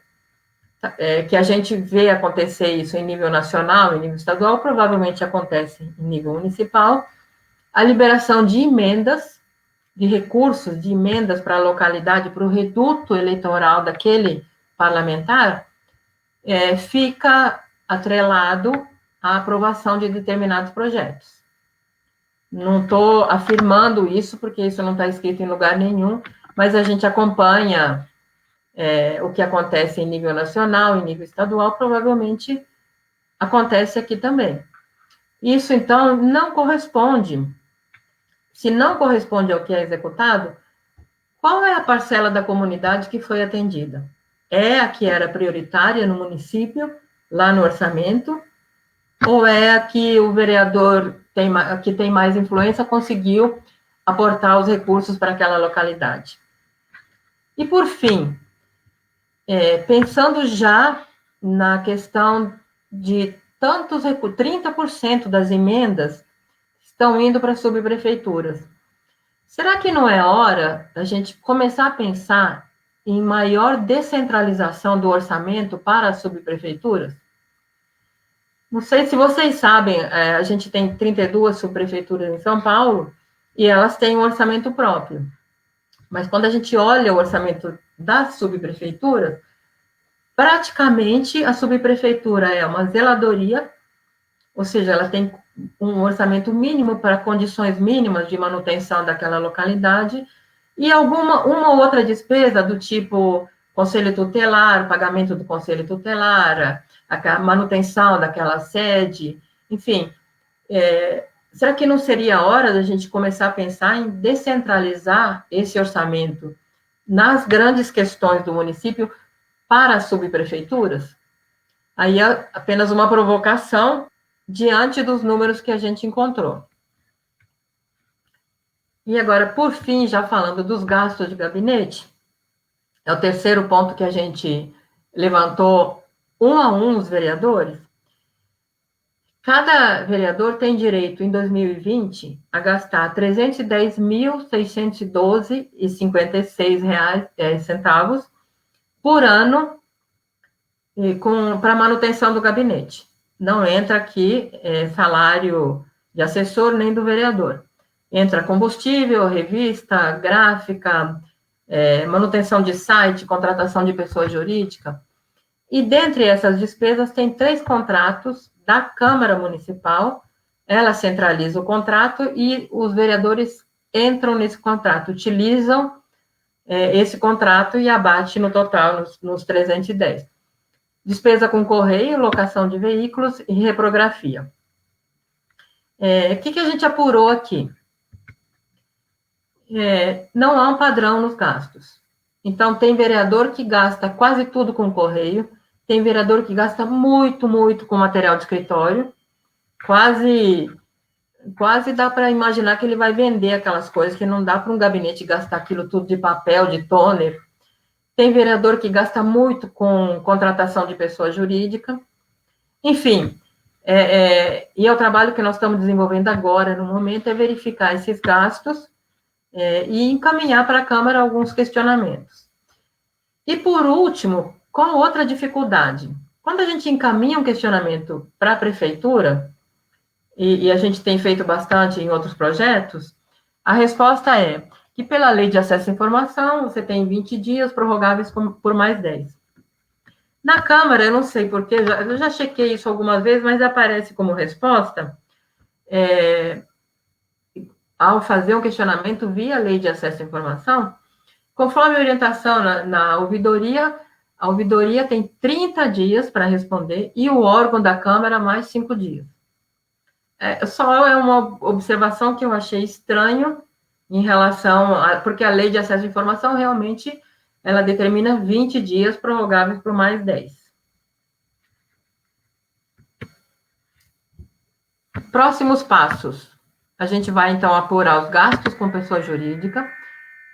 que a gente vê acontecer isso em nível nacional, em nível estadual, provavelmente acontece em nível municipal, a liberação de emendas, de recursos, de emendas para a localidade, para o reduto eleitoral daquele parlamentar, fica atrelado à aprovação de determinados projetos. Não estou afirmando isso, porque isso não está escrito em lugar nenhum, mas a gente acompanha o que acontece em nível nacional, em nível estadual, provavelmente acontece aqui também. Isso, então, não corresponde. Se não corresponde ao que é executado, qual é a parcela da comunidade que foi atendida? É a que era prioritária no município, lá no orçamento, ou é a que o vereador que tem mais influência conseguiu aportar os recursos para aquela localidade? E, por fim, pensando já na questão de 30% das emendas estão indo para subprefeituras. Será que não é hora da gente começar a pensar em maior descentralização do orçamento para as subprefeituras? Não sei se vocês sabem, a gente tem 32 subprefeituras em São Paulo e elas têm um orçamento próprio. Mas quando a gente olha o orçamento das subprefeituras, praticamente a subprefeitura é uma zeladoria, ou seja, ela tem um orçamento mínimo para condições mínimas de manutenção daquela localidade, e uma outra despesa do tipo conselho tutelar, pagamento do conselho tutelar, a manutenção daquela sede, enfim. Será que não seria a hora da gente começar a pensar em descentralizar esse orçamento nas grandes questões do município para as subprefeituras? Aí é apenas uma provocação diante dos números que a gente encontrou. E agora, por fim, já falando dos gastos de gabinete, é o terceiro ponto que a gente levantou um a um os vereadores. Cada vereador tem direito, em 2020, a gastar R$ 310.612,56 por ano para manutenção do gabinete. Não entra aqui salário de assessor nem do vereador. Entra combustível, revista, gráfica, manutenção de site, contratação de pessoa jurídica. E dentre essas despesas tem 3 contratos da Câmara Municipal, ela centraliza o contrato e os vereadores entram nesse contrato, utilizam esse contrato e abate no total nos 310. Despesa com correio, locação de veículos e reprografia. O que a gente apurou aqui? Não há um padrão nos gastos. Então, tem vereador que gasta quase tudo com correio, tem vereador que gasta muito, muito com material de escritório, quase dá para imaginar que ele vai vender aquelas coisas, que não dá para um gabinete gastar aquilo tudo de papel, de toner. Tem vereador que gasta muito com contratação de pessoa jurídica. Enfim, e é o trabalho que nós estamos desenvolvendo agora, no momento, é verificar esses gastos e encaminhar para a Câmara alguns questionamentos. E, por último, qual outra dificuldade? Quando a gente encaminha um questionamento para a Prefeitura, e a gente tem feito bastante em outros projetos, a resposta é que, pela Lei de Acesso à Informação, você tem 20 dias prorrogáveis por mais 10. Na Câmara, eu não sei porquê, eu já chequei isso algumas vezes, mas aparece como resposta, ao fazer um questionamento via Lei de Acesso à Informação, conforme a orientação na ouvidoria, a ouvidoria tem 30 dias para responder e o órgão da Câmara mais 5 dias. Só é uma observação que eu achei estranho em relação porque a Lei de Acesso à Informação realmente ela determina 20 dias prorrogáveis por mais 10. Próximos passos. A gente vai, então, apurar os gastos com pessoa jurídica,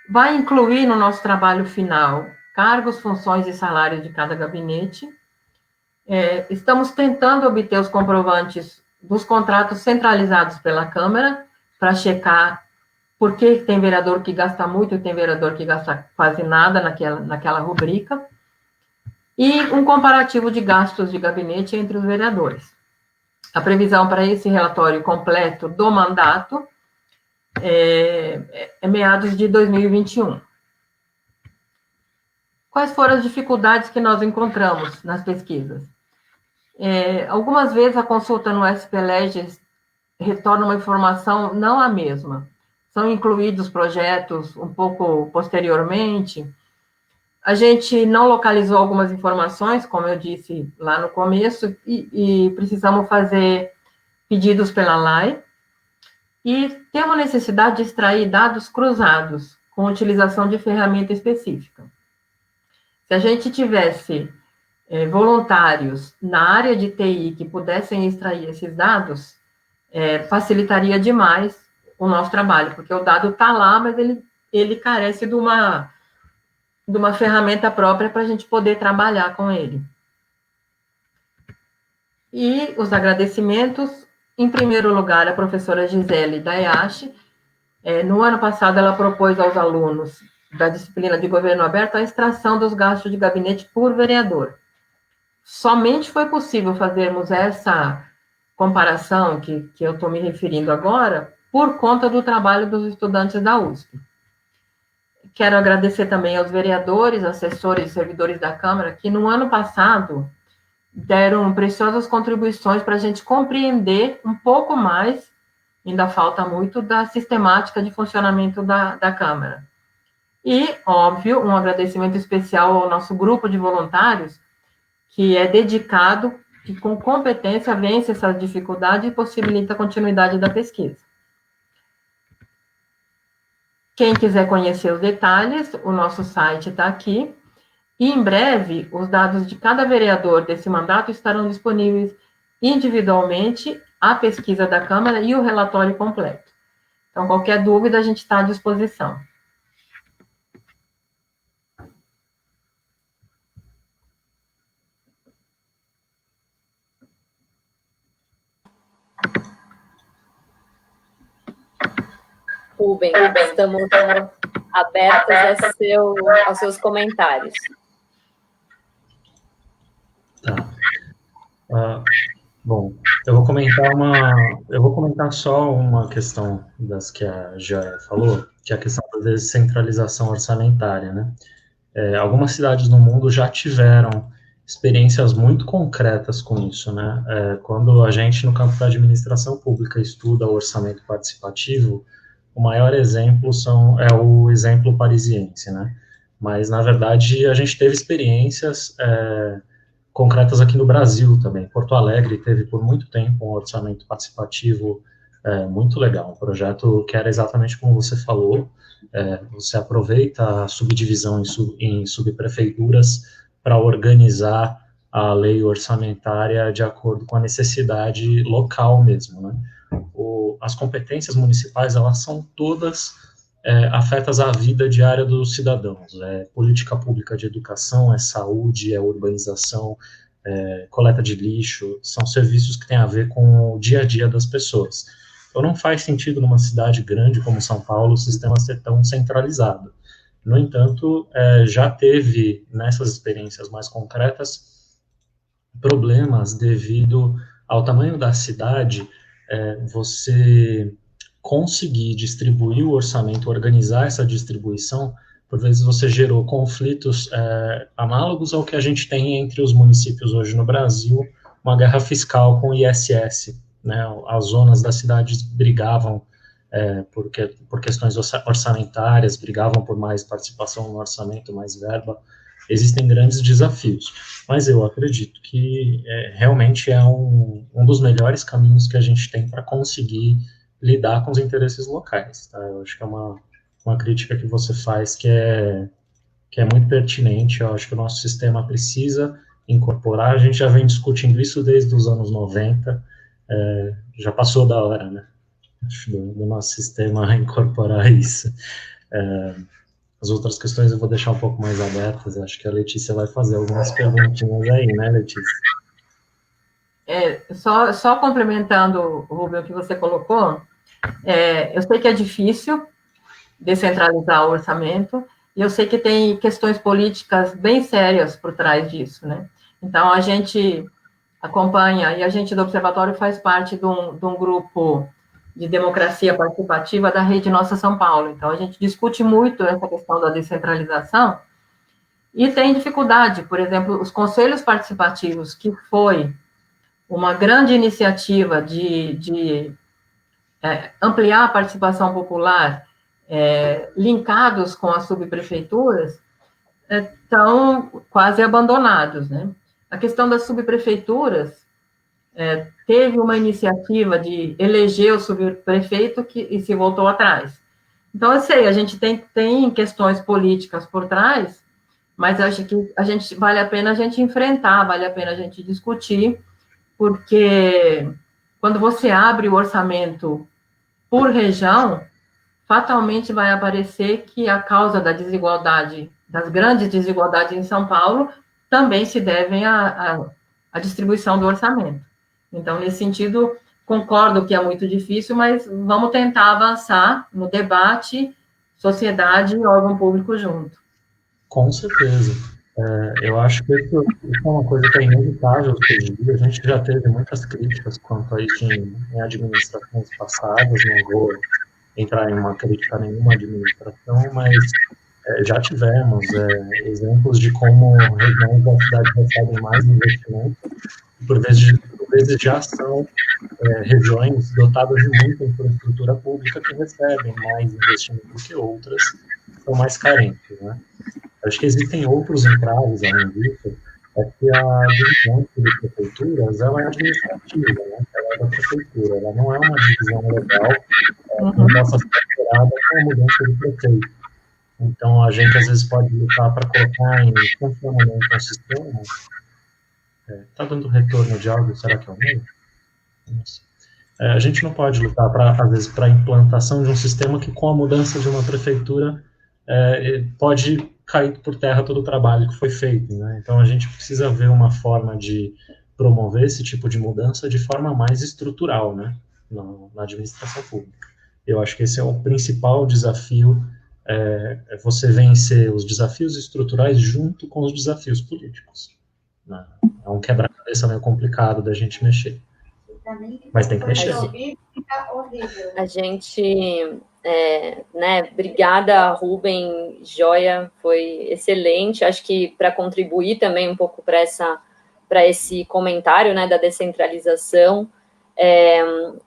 vai incluir no nosso trabalho final cargos, funções e salários de cada gabinete. Estamos tentando obter os comprovantes dos contratos centralizados pela Câmara, para checar por que tem vereador que gasta muito e tem vereador que gasta quase nada naquela rubrica, e um comparativo de gastos de gabinete entre os vereadores. A previsão para esse relatório completo do mandato é meados de 2021. Quais foram as dificuldades que nós encontramos nas pesquisas? Algumas vezes a consulta no SPLEGES retorna uma informação não a mesma. São incluídos projetos um pouco posteriormente. A gente não localizou algumas informações, como eu disse lá no começo, e precisamos fazer pedidos pela LAI. E temos necessidade de extrair dados cruzados, com utilização de ferramenta específica. Se a gente tivesse voluntários na área de TI que pudessem extrair esses dados, facilitaria demais o nosso trabalho, porque o dado está lá, mas ele carece de uma ferramenta própria para a gente poder trabalhar com ele. E os agradecimentos, em primeiro lugar, a professora Gisele da EASH. No ano passado, ela propôs aos alunos da disciplina de governo aberto a extração dos gastos de gabinete por vereador. Somente foi possível fazermos essa comparação que eu estou me referindo agora por conta do trabalho dos estudantes da USP. Quero agradecer também aos vereadores, assessores e servidores da Câmara que no ano passado deram preciosas contribuições para a gente compreender um pouco mais, ainda falta muito, da sistemática de funcionamento da Câmara. E, óbvio, um agradecimento especial ao nosso grupo de voluntários, que é dedicado e com competência vence essa dificuldade e possibilita a continuidade da pesquisa. Quem quiser conhecer os detalhes, o nosso site está aqui. E, em breve, os dados de cada vereador desse mandato estarão disponíveis individualmente, a pesquisa da Câmara e o relatório completo. Então, qualquer dúvida, a gente está à disposição. Rubem, estamos abertos aos seus comentários. Tá. Bom, eu vou comentar só uma questão das que a Joia falou, que é a questão da descentralização orçamentária, né? Algumas cidades no mundo já tiveram experiências muito concretas com isso, né? Quando a gente, no campo da administração pública, estuda o orçamento participativo, o maior exemplo é o exemplo parisiense, né? Mas, na verdade, a gente teve experiências concretas aqui no Brasil também. Porto Alegre teve, por muito tempo, um orçamento participativo muito legal, um projeto que era exatamente como você falou, você aproveita a subdivisão em subprefeituras para organizar a lei orçamentária de acordo com a necessidade local mesmo, né? As competências municipais, elas são todas afetas à vida diária dos cidadãos. Política pública de educação, saúde, urbanização, coleta de lixo, são serviços que têm a ver com o dia a dia das pessoas. Então, não faz sentido numa cidade grande como São Paulo o sistema ser tão centralizado. No entanto, já teve, nessas experiências mais concretas, problemas devido ao tamanho da cidade, você conseguir distribuir o orçamento, organizar essa distribuição, por vezes você gerou conflitos análogos ao que a gente tem entre os municípios hoje no Brasil, uma guerra fiscal com o ISS, né? As zonas das cidades brigavam por questões orçamentárias, brigavam por mais participação no orçamento, mais verba. Existem grandes desafios, mas eu acredito que realmente é um dos melhores caminhos que a gente tem para conseguir lidar com os interesses locais, tá? Eu acho que é uma crítica que você faz que é muito pertinente. Eu acho que o nosso sistema precisa incorporar, a gente já vem discutindo isso desde os anos 90, já passou da hora, né, do nosso sistema incorporar isso. As outras questões eu vou deixar um pouco mais abertas, acho que a Letícia vai fazer algumas perguntinhas aí, né, Letícia? Só complementando, Rubem, o que você colocou, eu sei que é difícil descentralizar o orçamento, e eu sei que tem questões políticas bem sérias por trás disso, né? Então, a gente acompanha, e a gente do Observatório faz parte de um grupo de democracia participativa da Rede Nossa São Paulo. Então, a gente discute muito essa questão da descentralização, e tem dificuldade. Por exemplo, os conselhos participativos, que foi uma grande iniciativa de ampliar a participação popular, linkados com as subprefeituras, estão quase abandonados, né? A questão das subprefeituras, teve uma iniciativa de eleger o subprefeito e se voltou atrás. Então, eu sei, a gente tem questões políticas por trás, mas acho que vale a pena a gente enfrentar, vale a pena a gente discutir, porque quando você abre o orçamento por região, fatalmente vai aparecer que a causa da desigualdade, das grandes desigualdades em São Paulo, também se devem à distribuição do orçamento. Então, nesse sentido, concordo que é muito difícil, mas vamos tentar avançar no debate, sociedade e órgão público junto. Com certeza. Eu acho que isso é uma coisa que é inevitável surgir. A gente já teve muitas críticas quanto a isso em administrações passadas, não vou entrar em uma crítica a nenhuma administração, mas já tivemos exemplos de como regiões da cidade recebem mais investimento, e por vezes já são regiões dotadas de muita infraestrutura pública que recebem mais investimento que outras, que são mais carentes, né? Acho que existem outros entraves além disso, que a divisão de prefeituras, ela é administrativa, né? Ela é da prefeitura, ela não é uma divisão legal que não possa ser alterada com a mudança de prefeito. Então, a gente às vezes pode lutar para colocar em funcionamento um sistema. Está dando retorno de algo? Será que é o meu? A gente não pode lutar, às vezes, para a implantação de um sistema que, com a mudança de uma prefeitura, pode cair por terra todo o trabalho que foi feito, né? Então, a gente precisa ver uma forma de promover esse tipo de mudança de forma mais estrutural, né, na administração pública. Eu acho que esse é o principal desafio, você vencer os desafios estruturais junto com os desafios políticos, né? É um quebra-cabeça meio complicado da gente mexer, mas tem que mexer. A gente né, obrigada, Rubem, joia, foi excelente. Acho que para contribuir também um pouco para esse comentário, né, da descentralização,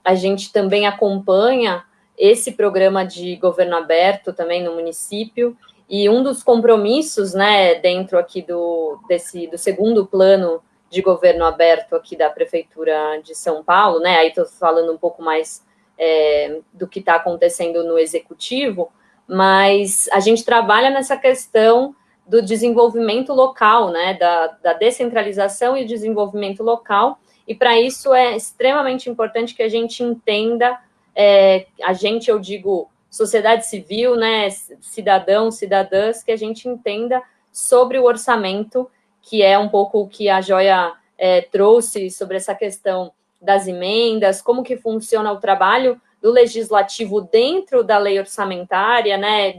a gente também acompanha esse programa de governo aberto também no município, e um dos compromissos, né, dentro aqui do segundo plano de governo aberto aqui da Prefeitura de São Paulo, né, aí estou falando um pouco mais do que está acontecendo no executivo, mas a gente trabalha nessa questão do desenvolvimento local, né, da descentralização e desenvolvimento local, e para isso é extremamente importante que a gente entenda, eu digo, sociedade civil, né, cidadãos, cidadãs, que a gente entenda sobre o orçamento, que é um pouco o que a Joia trouxe sobre essa questão das emendas, como que funciona o trabalho do legislativo dentro da lei orçamentária, né,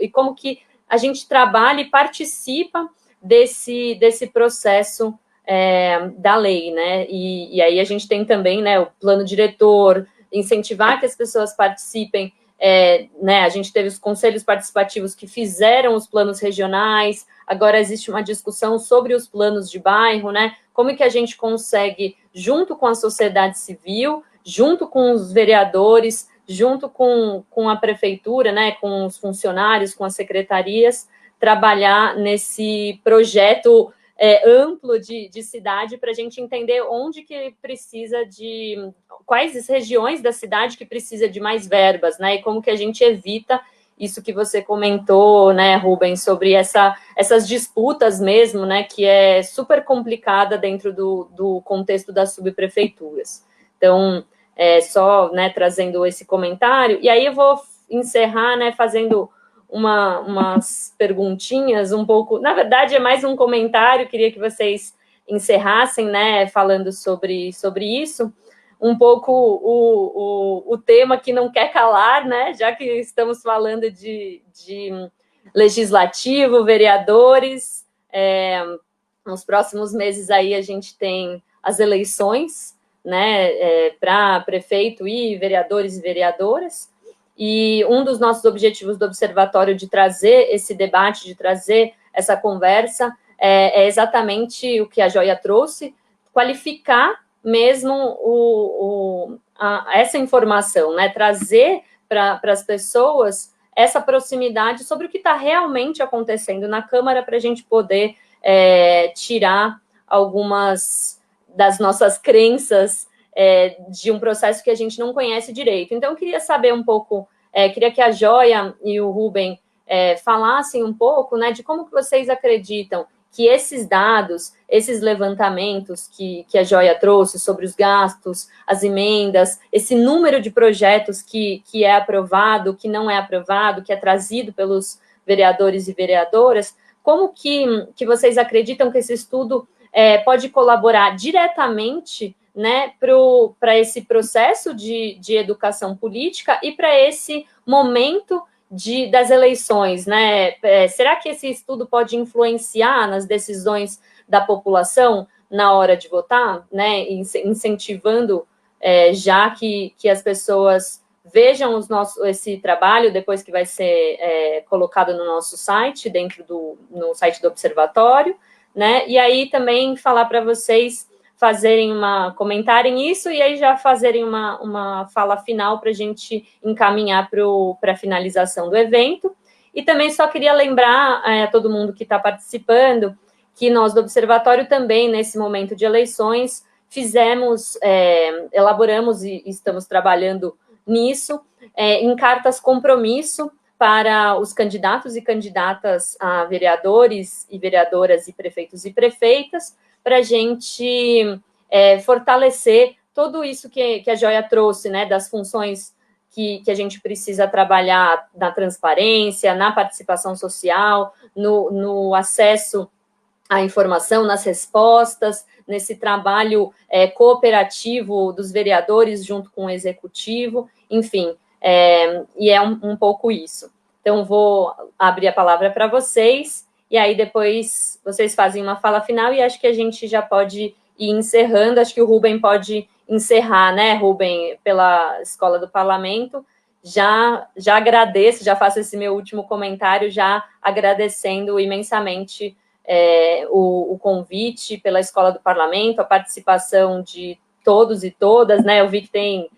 e como que a gente trabalha e participa desse processo da lei, né, e aí a gente tem também, né, o plano diretor, incentivar que as pessoas participem, né, a gente teve os conselhos participativos que fizeram os planos regionais, agora existe uma discussão sobre os planos de bairro, né, como que a gente consegue, junto com a sociedade civil, junto com os vereadores, junto com a prefeitura, né, com os funcionários, com as secretarias, trabalhar nesse projeto amplo de cidade para a gente entender onde que precisa quais regiões da cidade que precisa de mais verbas, né, e como que a gente evita isso que você comentou, né, Rubens, sobre essas disputas mesmo, né, que é super complicada dentro do contexto das subprefeituras. Então, só, né, trazendo esse comentário, e aí eu vou encerrar, né, fazendo umas perguntinhas um pouco, na verdade é mais um comentário, queria que vocês encerrassem, né, falando sobre isso, um pouco o tema que não quer calar, né, já que estamos falando de legislativo, vereadores, nos próximos meses aí a gente tem as eleições, né, para prefeito e vereadores e vereadoras, e um dos nossos objetivos do Observatório de trazer esse debate, de trazer essa conversa, é exatamente o que a Joia trouxe, qualificar mesmo essa informação, né? Trazer para as pessoas essa proximidade sobre o que está realmente acontecendo na Câmara para a gente poder tirar algumas das nossas crenças de um processo que a gente não conhece direito. Então, eu queria saber um pouco, queria que a Joia e o Rubem falassem um pouco, né, de como que vocês acreditam que esses dados, esses levantamentos que a Joia trouxe sobre os gastos, as emendas, esse número de projetos que é aprovado, que não é aprovado, que é trazido pelos vereadores e vereadoras, como que vocês acreditam que esse estudo pode colaborar diretamente, né, para esse processo de educação política e para esse momento das eleições, né? Será que esse estudo pode influenciar nas decisões da população na hora de votar, né? Incentivando já que as pessoas vejam esse trabalho depois que vai ser colocado no nosso site, no site do Observatório, né? E aí também falar para vocês comentarem isso e aí já fazerem uma fala final para a gente encaminhar para a finalização do evento. E também só queria lembrar a todo mundo que está participando que nós do Observatório também, nesse momento de eleições, elaboramos e estamos trabalhando nisso, em cartas compromisso para os candidatos e candidatas a vereadores e vereadoras e prefeitos e prefeitas, para a gente fortalecer tudo isso que a Joia trouxe, né, das funções que a gente precisa trabalhar na transparência, na participação social, no acesso à informação, nas respostas, nesse trabalho cooperativo dos vereadores junto com o executivo, enfim, e é um pouco isso. Então, vou abrir a palavra para vocês, e aí depois vocês fazem uma fala final, e acho que a gente já pode ir encerrando, acho que o Rubem pode encerrar, né, Rubem, pela Escola do Parlamento, já agradeço, já faço esse meu último comentário, já agradecendo imensamente o convite pela Escola do Parlamento, a participação de todos e todas, né? Eu vi que tem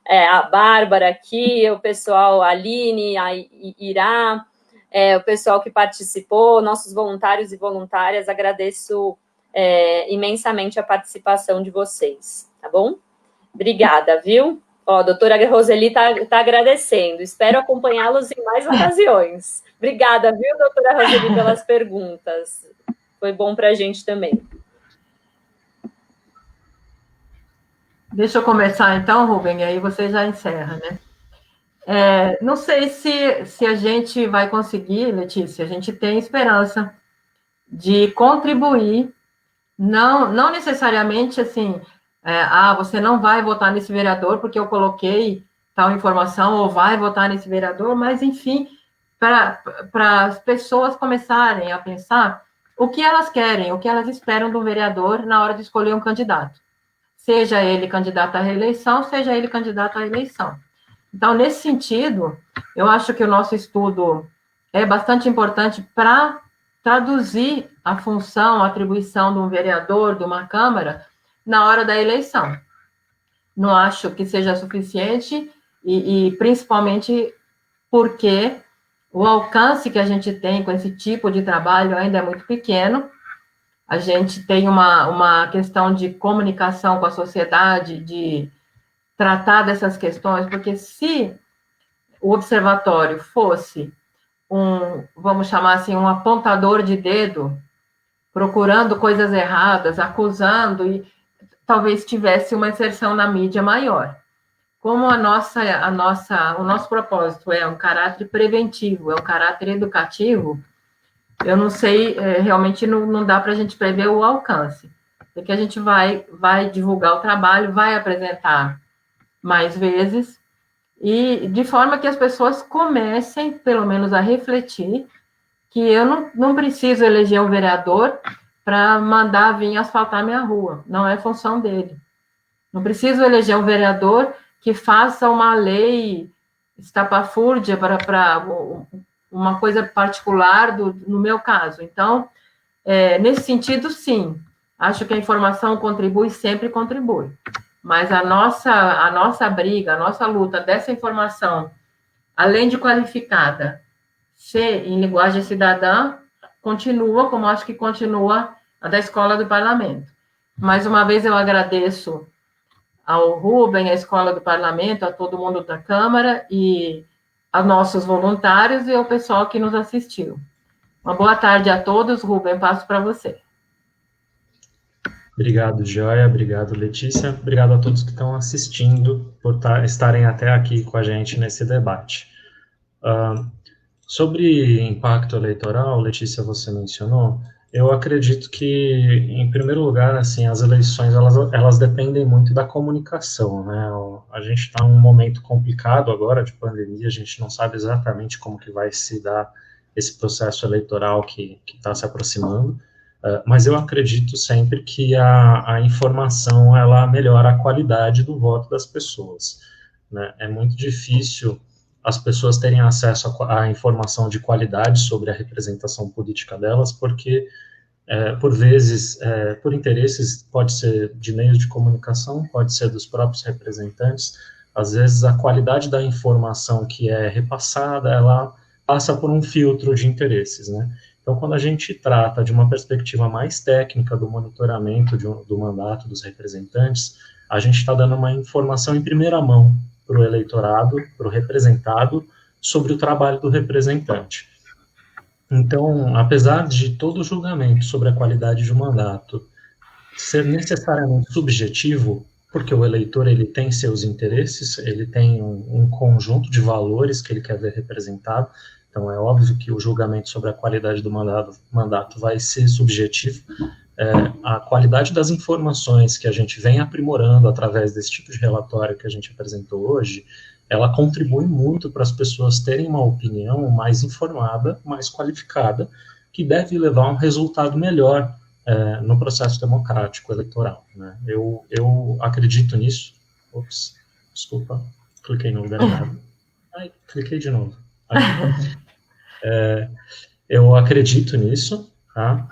a Bárbara aqui, o pessoal, a Aline, a Irá, o pessoal que participou, nossos voluntários e voluntárias, agradeço imensamente a participação de vocês, tá bom? Obrigada, viu? Ó, a doutora Roseli está agradecendo. Espero acompanhá-los em mais ocasiões. Obrigada, viu, doutora Roseli, pelas perguntas. Foi bom para a gente também. Deixa eu começar, então, Rubem, e aí você já encerra, né? Não sei se a gente vai conseguir, Letícia, a gente tem esperança de contribuir, não necessariamente, assim... você não vai votar nesse vereador porque eu coloquei tal informação, ou vai votar nesse vereador, mas, enfim, para as pessoas começarem a pensar o que elas querem, o que elas esperam do vereador na hora de escolher um candidato. Seja ele candidato à reeleição, seja ele candidato à eleição. Então, nesse sentido, eu acho que o nosso estudo é bastante importante para traduzir a função, a atribuição de um vereador, de uma Câmara, na hora da eleição. Não acho que seja suficiente, e principalmente porque o alcance que a gente tem com esse tipo de trabalho ainda é muito pequeno. A gente tem uma questão de comunicação com a sociedade, de tratar dessas questões, porque se o observatório fosse vamos chamar assim, um apontador de dedo, procurando coisas erradas, acusando, e talvez tivesse uma inserção na mídia maior. Como o nosso propósito é um caráter preventivo, é um caráter educativo, eu não sei, realmente não dá para a gente prever o alcance, porque a gente vai divulgar o trabalho, vai apresentar mais vezes, e de forma que as pessoas comecem, pelo menos, a refletir que eu não preciso eleger um vereador para mandar vir asfaltar minha rua, não é função dele. Não preciso eleger um vereador que faça uma lei estapafúrdia para uma coisa particular no meu caso. Então, nesse sentido, sim, acho que a informação contribui, sempre contribui. Mas a nossa briga, a nossa luta dessa informação, além de qualificada, ser em linguagem cidadã, continua, como acho que continua a da Escola do Parlamento. Mais uma vez, eu agradeço ao Rubem, à Escola do Parlamento, a todo mundo da Câmara e aos nossos voluntários e ao pessoal que nos assistiu. Uma boa tarde a todos. Rubem, passo para você. Obrigado, Joia. Obrigado, Letícia. Obrigado a todos que estão assistindo por estarem até aqui com a gente nesse debate. Sobre impacto eleitoral, Letícia, você mencionou, eu acredito que, em primeiro lugar, assim, as eleições, elas dependem muito da comunicação, né? A gente está num momento complicado agora, de pandemia, a gente não sabe exatamente como que vai se dar esse processo eleitoral que está se aproximando, mas eu acredito sempre que a informação, ela melhora a qualidade do voto das pessoas, né? É muito difícil as pessoas terem acesso à informação de qualidade sobre a representação política delas, porque, por vezes, por interesses, pode ser de meios de comunicação, pode ser dos próprios representantes, às vezes a qualidade da informação que é repassada, ela passa por um filtro de interesses, né? Então, quando a gente trata de uma perspectiva mais técnica do monitoramento do mandato dos representantes, a gente está dando uma informação em primeira mão para o eleitorado, para o representado, sobre o trabalho do representante. Então, apesar de todo o julgamento sobre a qualidade de um mandato ser necessariamente subjetivo, porque o eleitor ele tem seus interesses, ele tem um conjunto de valores que ele quer ver representado, então é óbvio que o julgamento sobre a qualidade do mandato vai ser subjetivo. A qualidade das informações que a gente vem aprimorando através desse tipo de relatório que a gente apresentou hoje, ela contribui muito para as pessoas terem uma opinião mais informada, mais qualificada, que deve levar a um resultado melhor no processo democrático eleitoral, né? Eu acredito nisso. Ops, desculpa, cliquei no lugar errado. Ai, cliquei de novo. Eu acredito nisso, tá?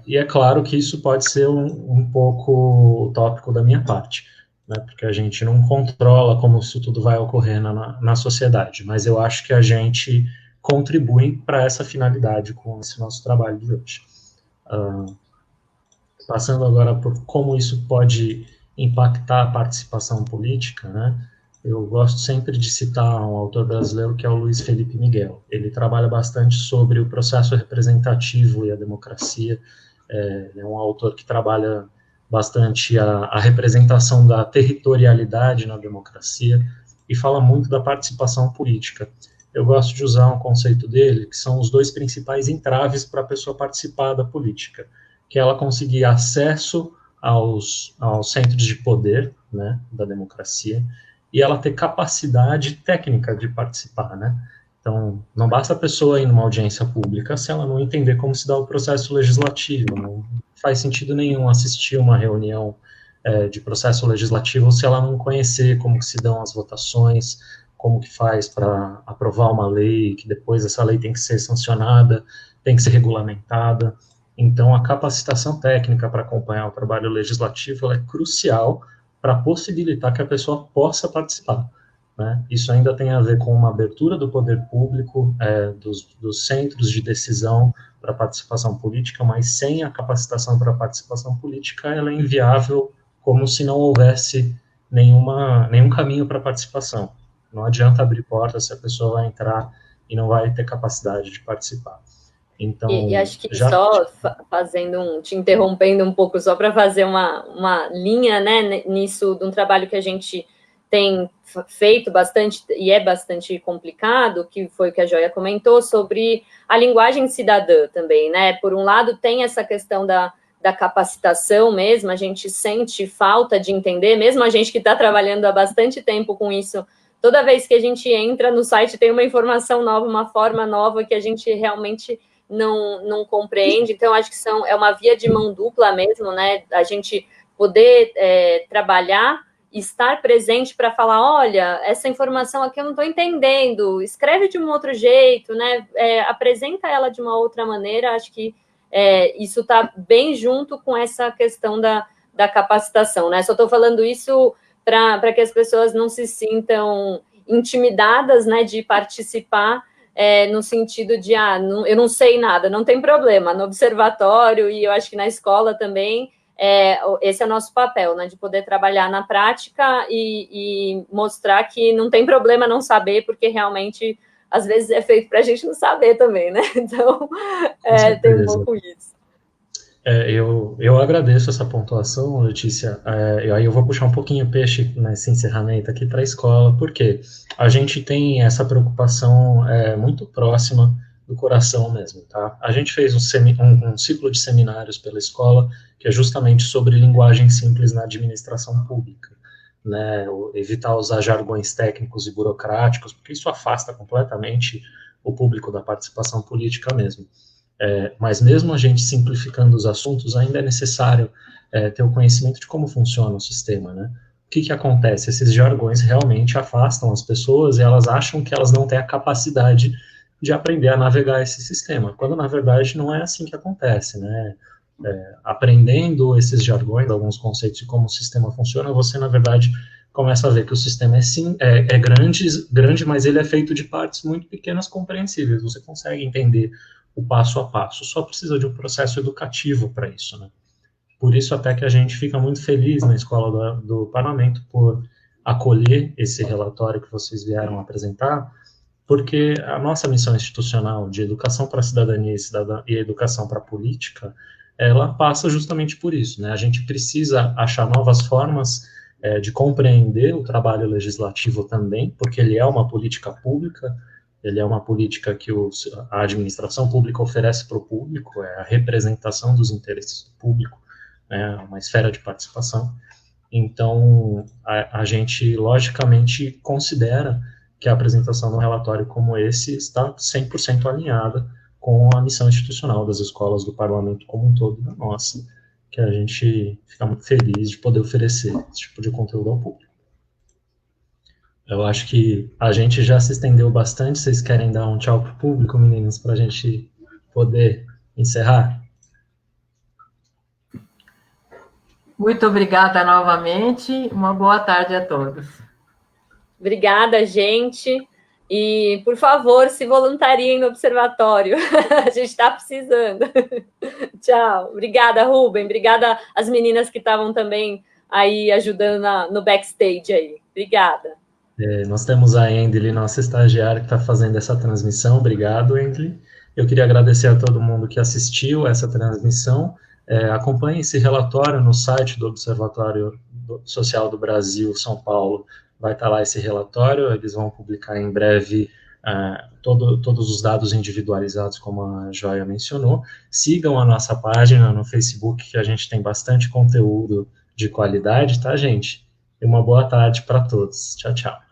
E é claro que isso pode ser um pouco utópico da minha parte, né? Porque a gente não controla como isso tudo vai ocorrer na sociedade, mas eu acho que a gente contribui para essa finalidade com esse nosso trabalho de hoje. Passando agora por como isso pode impactar a participação política, né? Eu gosto sempre de citar um autor brasileiro que é o Luiz Felipe Miguel. Ele trabalha bastante sobre o processo representativo e a democracia. Ele é um autor que trabalha bastante a representação da territorialidade na democracia e fala muito da participação política. Eu gosto de usar um conceito dele, que são os dois principais entraves para a pessoa participar da política, que é ela conseguir acesso aos centros de poder, né, da democracia, e ela ter capacidade técnica de participar, né? Então, não basta a pessoa ir numa audiência pública se ela não entender como se dá o processo legislativo. Não faz sentido nenhum assistir uma reunião de processo legislativo se ela não conhecer como que se dão as votações, como que faz para aprovar uma lei, que depois essa lei tem que ser sancionada, tem que ser regulamentada. Então, a capacitação técnica para acompanhar o trabalho legislativo é crucial para possibilitar que a pessoa possa participar, né? Isso ainda tem a ver com uma abertura do poder público, dos centros de decisão para participação política, mas sem a capacitação para participação política, ela é inviável, como se não houvesse nenhum caminho para participação. Não adianta abrir portas se a pessoa vai entrar e não vai ter capacidade de participar. Então, e acho que só te interrompendo um pouco, só para fazer uma linha, né, nisso, de um trabalho que a gente tem feito bastante, e é bastante complicado, que foi o que a Joia comentou, sobre a linguagem cidadã também, né? Por um lado, tem essa questão da capacitação mesmo, a gente sente falta de entender, mesmo a gente que está trabalhando há bastante tempo com isso, toda vez que a gente entra no site tem uma informação nova, uma forma nova que a gente realmente não compreende. Então, acho que é uma via de mão dupla mesmo, né? A gente poder trabalhar, estar presente para falar, olha, essa informação aqui eu não estou entendendo, escreve de um outro jeito, né? Apresenta ela de uma outra maneira. Acho que isso está bem junto com essa questão da capacitação, né? Só estou falando isso para que as pessoas não se sintam intimidadas, né, de participar, no sentido de, eu não sei nada, não tem problema, no observatório, e eu acho que na escola também, esse é o nosso papel, né, de poder trabalhar na prática e mostrar que não tem problema não saber, porque realmente, às vezes, é feito para a gente não saber também, né, então, tem um pouco isso. Eu agradeço essa pontuação, Letícia. Aí eu vou puxar um pouquinho o peixe nesse encerramento aqui para a escola, porque a gente tem essa preocupação muito próxima do coração mesmo, tá? A gente fez um ciclo de seminários pela escola, que é justamente sobre linguagem simples na administração pública, né? Evitar usar jargões técnicos e burocráticos, porque isso afasta completamente o público da participação política mesmo. Mas mesmo a gente simplificando os assuntos, ainda é necessário ter o conhecimento de como funciona o sistema, né? O que acontece? Esses jargões realmente afastam as pessoas e elas acham que elas não têm a capacidade de aprender a navegar esse sistema, quando na verdade não é assim que acontece, né? Aprendendo esses jargões, alguns conceitos de como o sistema funciona, você na verdade começa a ver que o sistema é grande, mas ele é feito de partes muito pequenas compreensíveis, você consegue entender o passo a passo, só precisa de um processo educativo para isso, né? Por isso até que a gente fica muito feliz na Escola do Parlamento por acolher esse relatório que vocês vieram apresentar, porque a nossa missão institucional de educação para a cidadania e educação para a política, ela passa justamente por isso, né? A gente precisa achar novas formas de compreender o trabalho legislativo também, porque ele é uma política pública, ele é uma política que a administração pública oferece para o público, é a representação dos interesses do público, né, uma esfera de participação. Então, a gente, logicamente, considera que a apresentação de um relatório como esse está 100% alinhada com a missão institucional das escolas do parlamento como um todo, da nossa, que a gente fica muito feliz de poder oferecer esse tipo de conteúdo ao público. Eu acho que a gente já se estendeu bastante. Vocês querem dar um tchau para o público, meninos, para a gente poder encerrar? Muito obrigada novamente. Uma boa tarde a todos. Obrigada, gente. E, por favor, se voluntariem no observatório. A gente está precisando. Tchau. Obrigada, Rubem. Obrigada às meninas que estavam também aí ajudando no backstage aí. Obrigada. Nós temos a Endely, nossa estagiária, que está fazendo essa transmissão. Obrigado, Endely. Eu queria agradecer a todo mundo que assistiu essa transmissão. Acompanhe esse relatório no site do Observatório Social do Brasil, São Paulo. Vai estar lá esse relatório, eles vão publicar em breve todos os dados individualizados, como a Joia mencionou. Sigam a nossa página no Facebook, que a gente tem bastante conteúdo de qualidade, tá, gente? E uma boa tarde para todos. Tchau, tchau.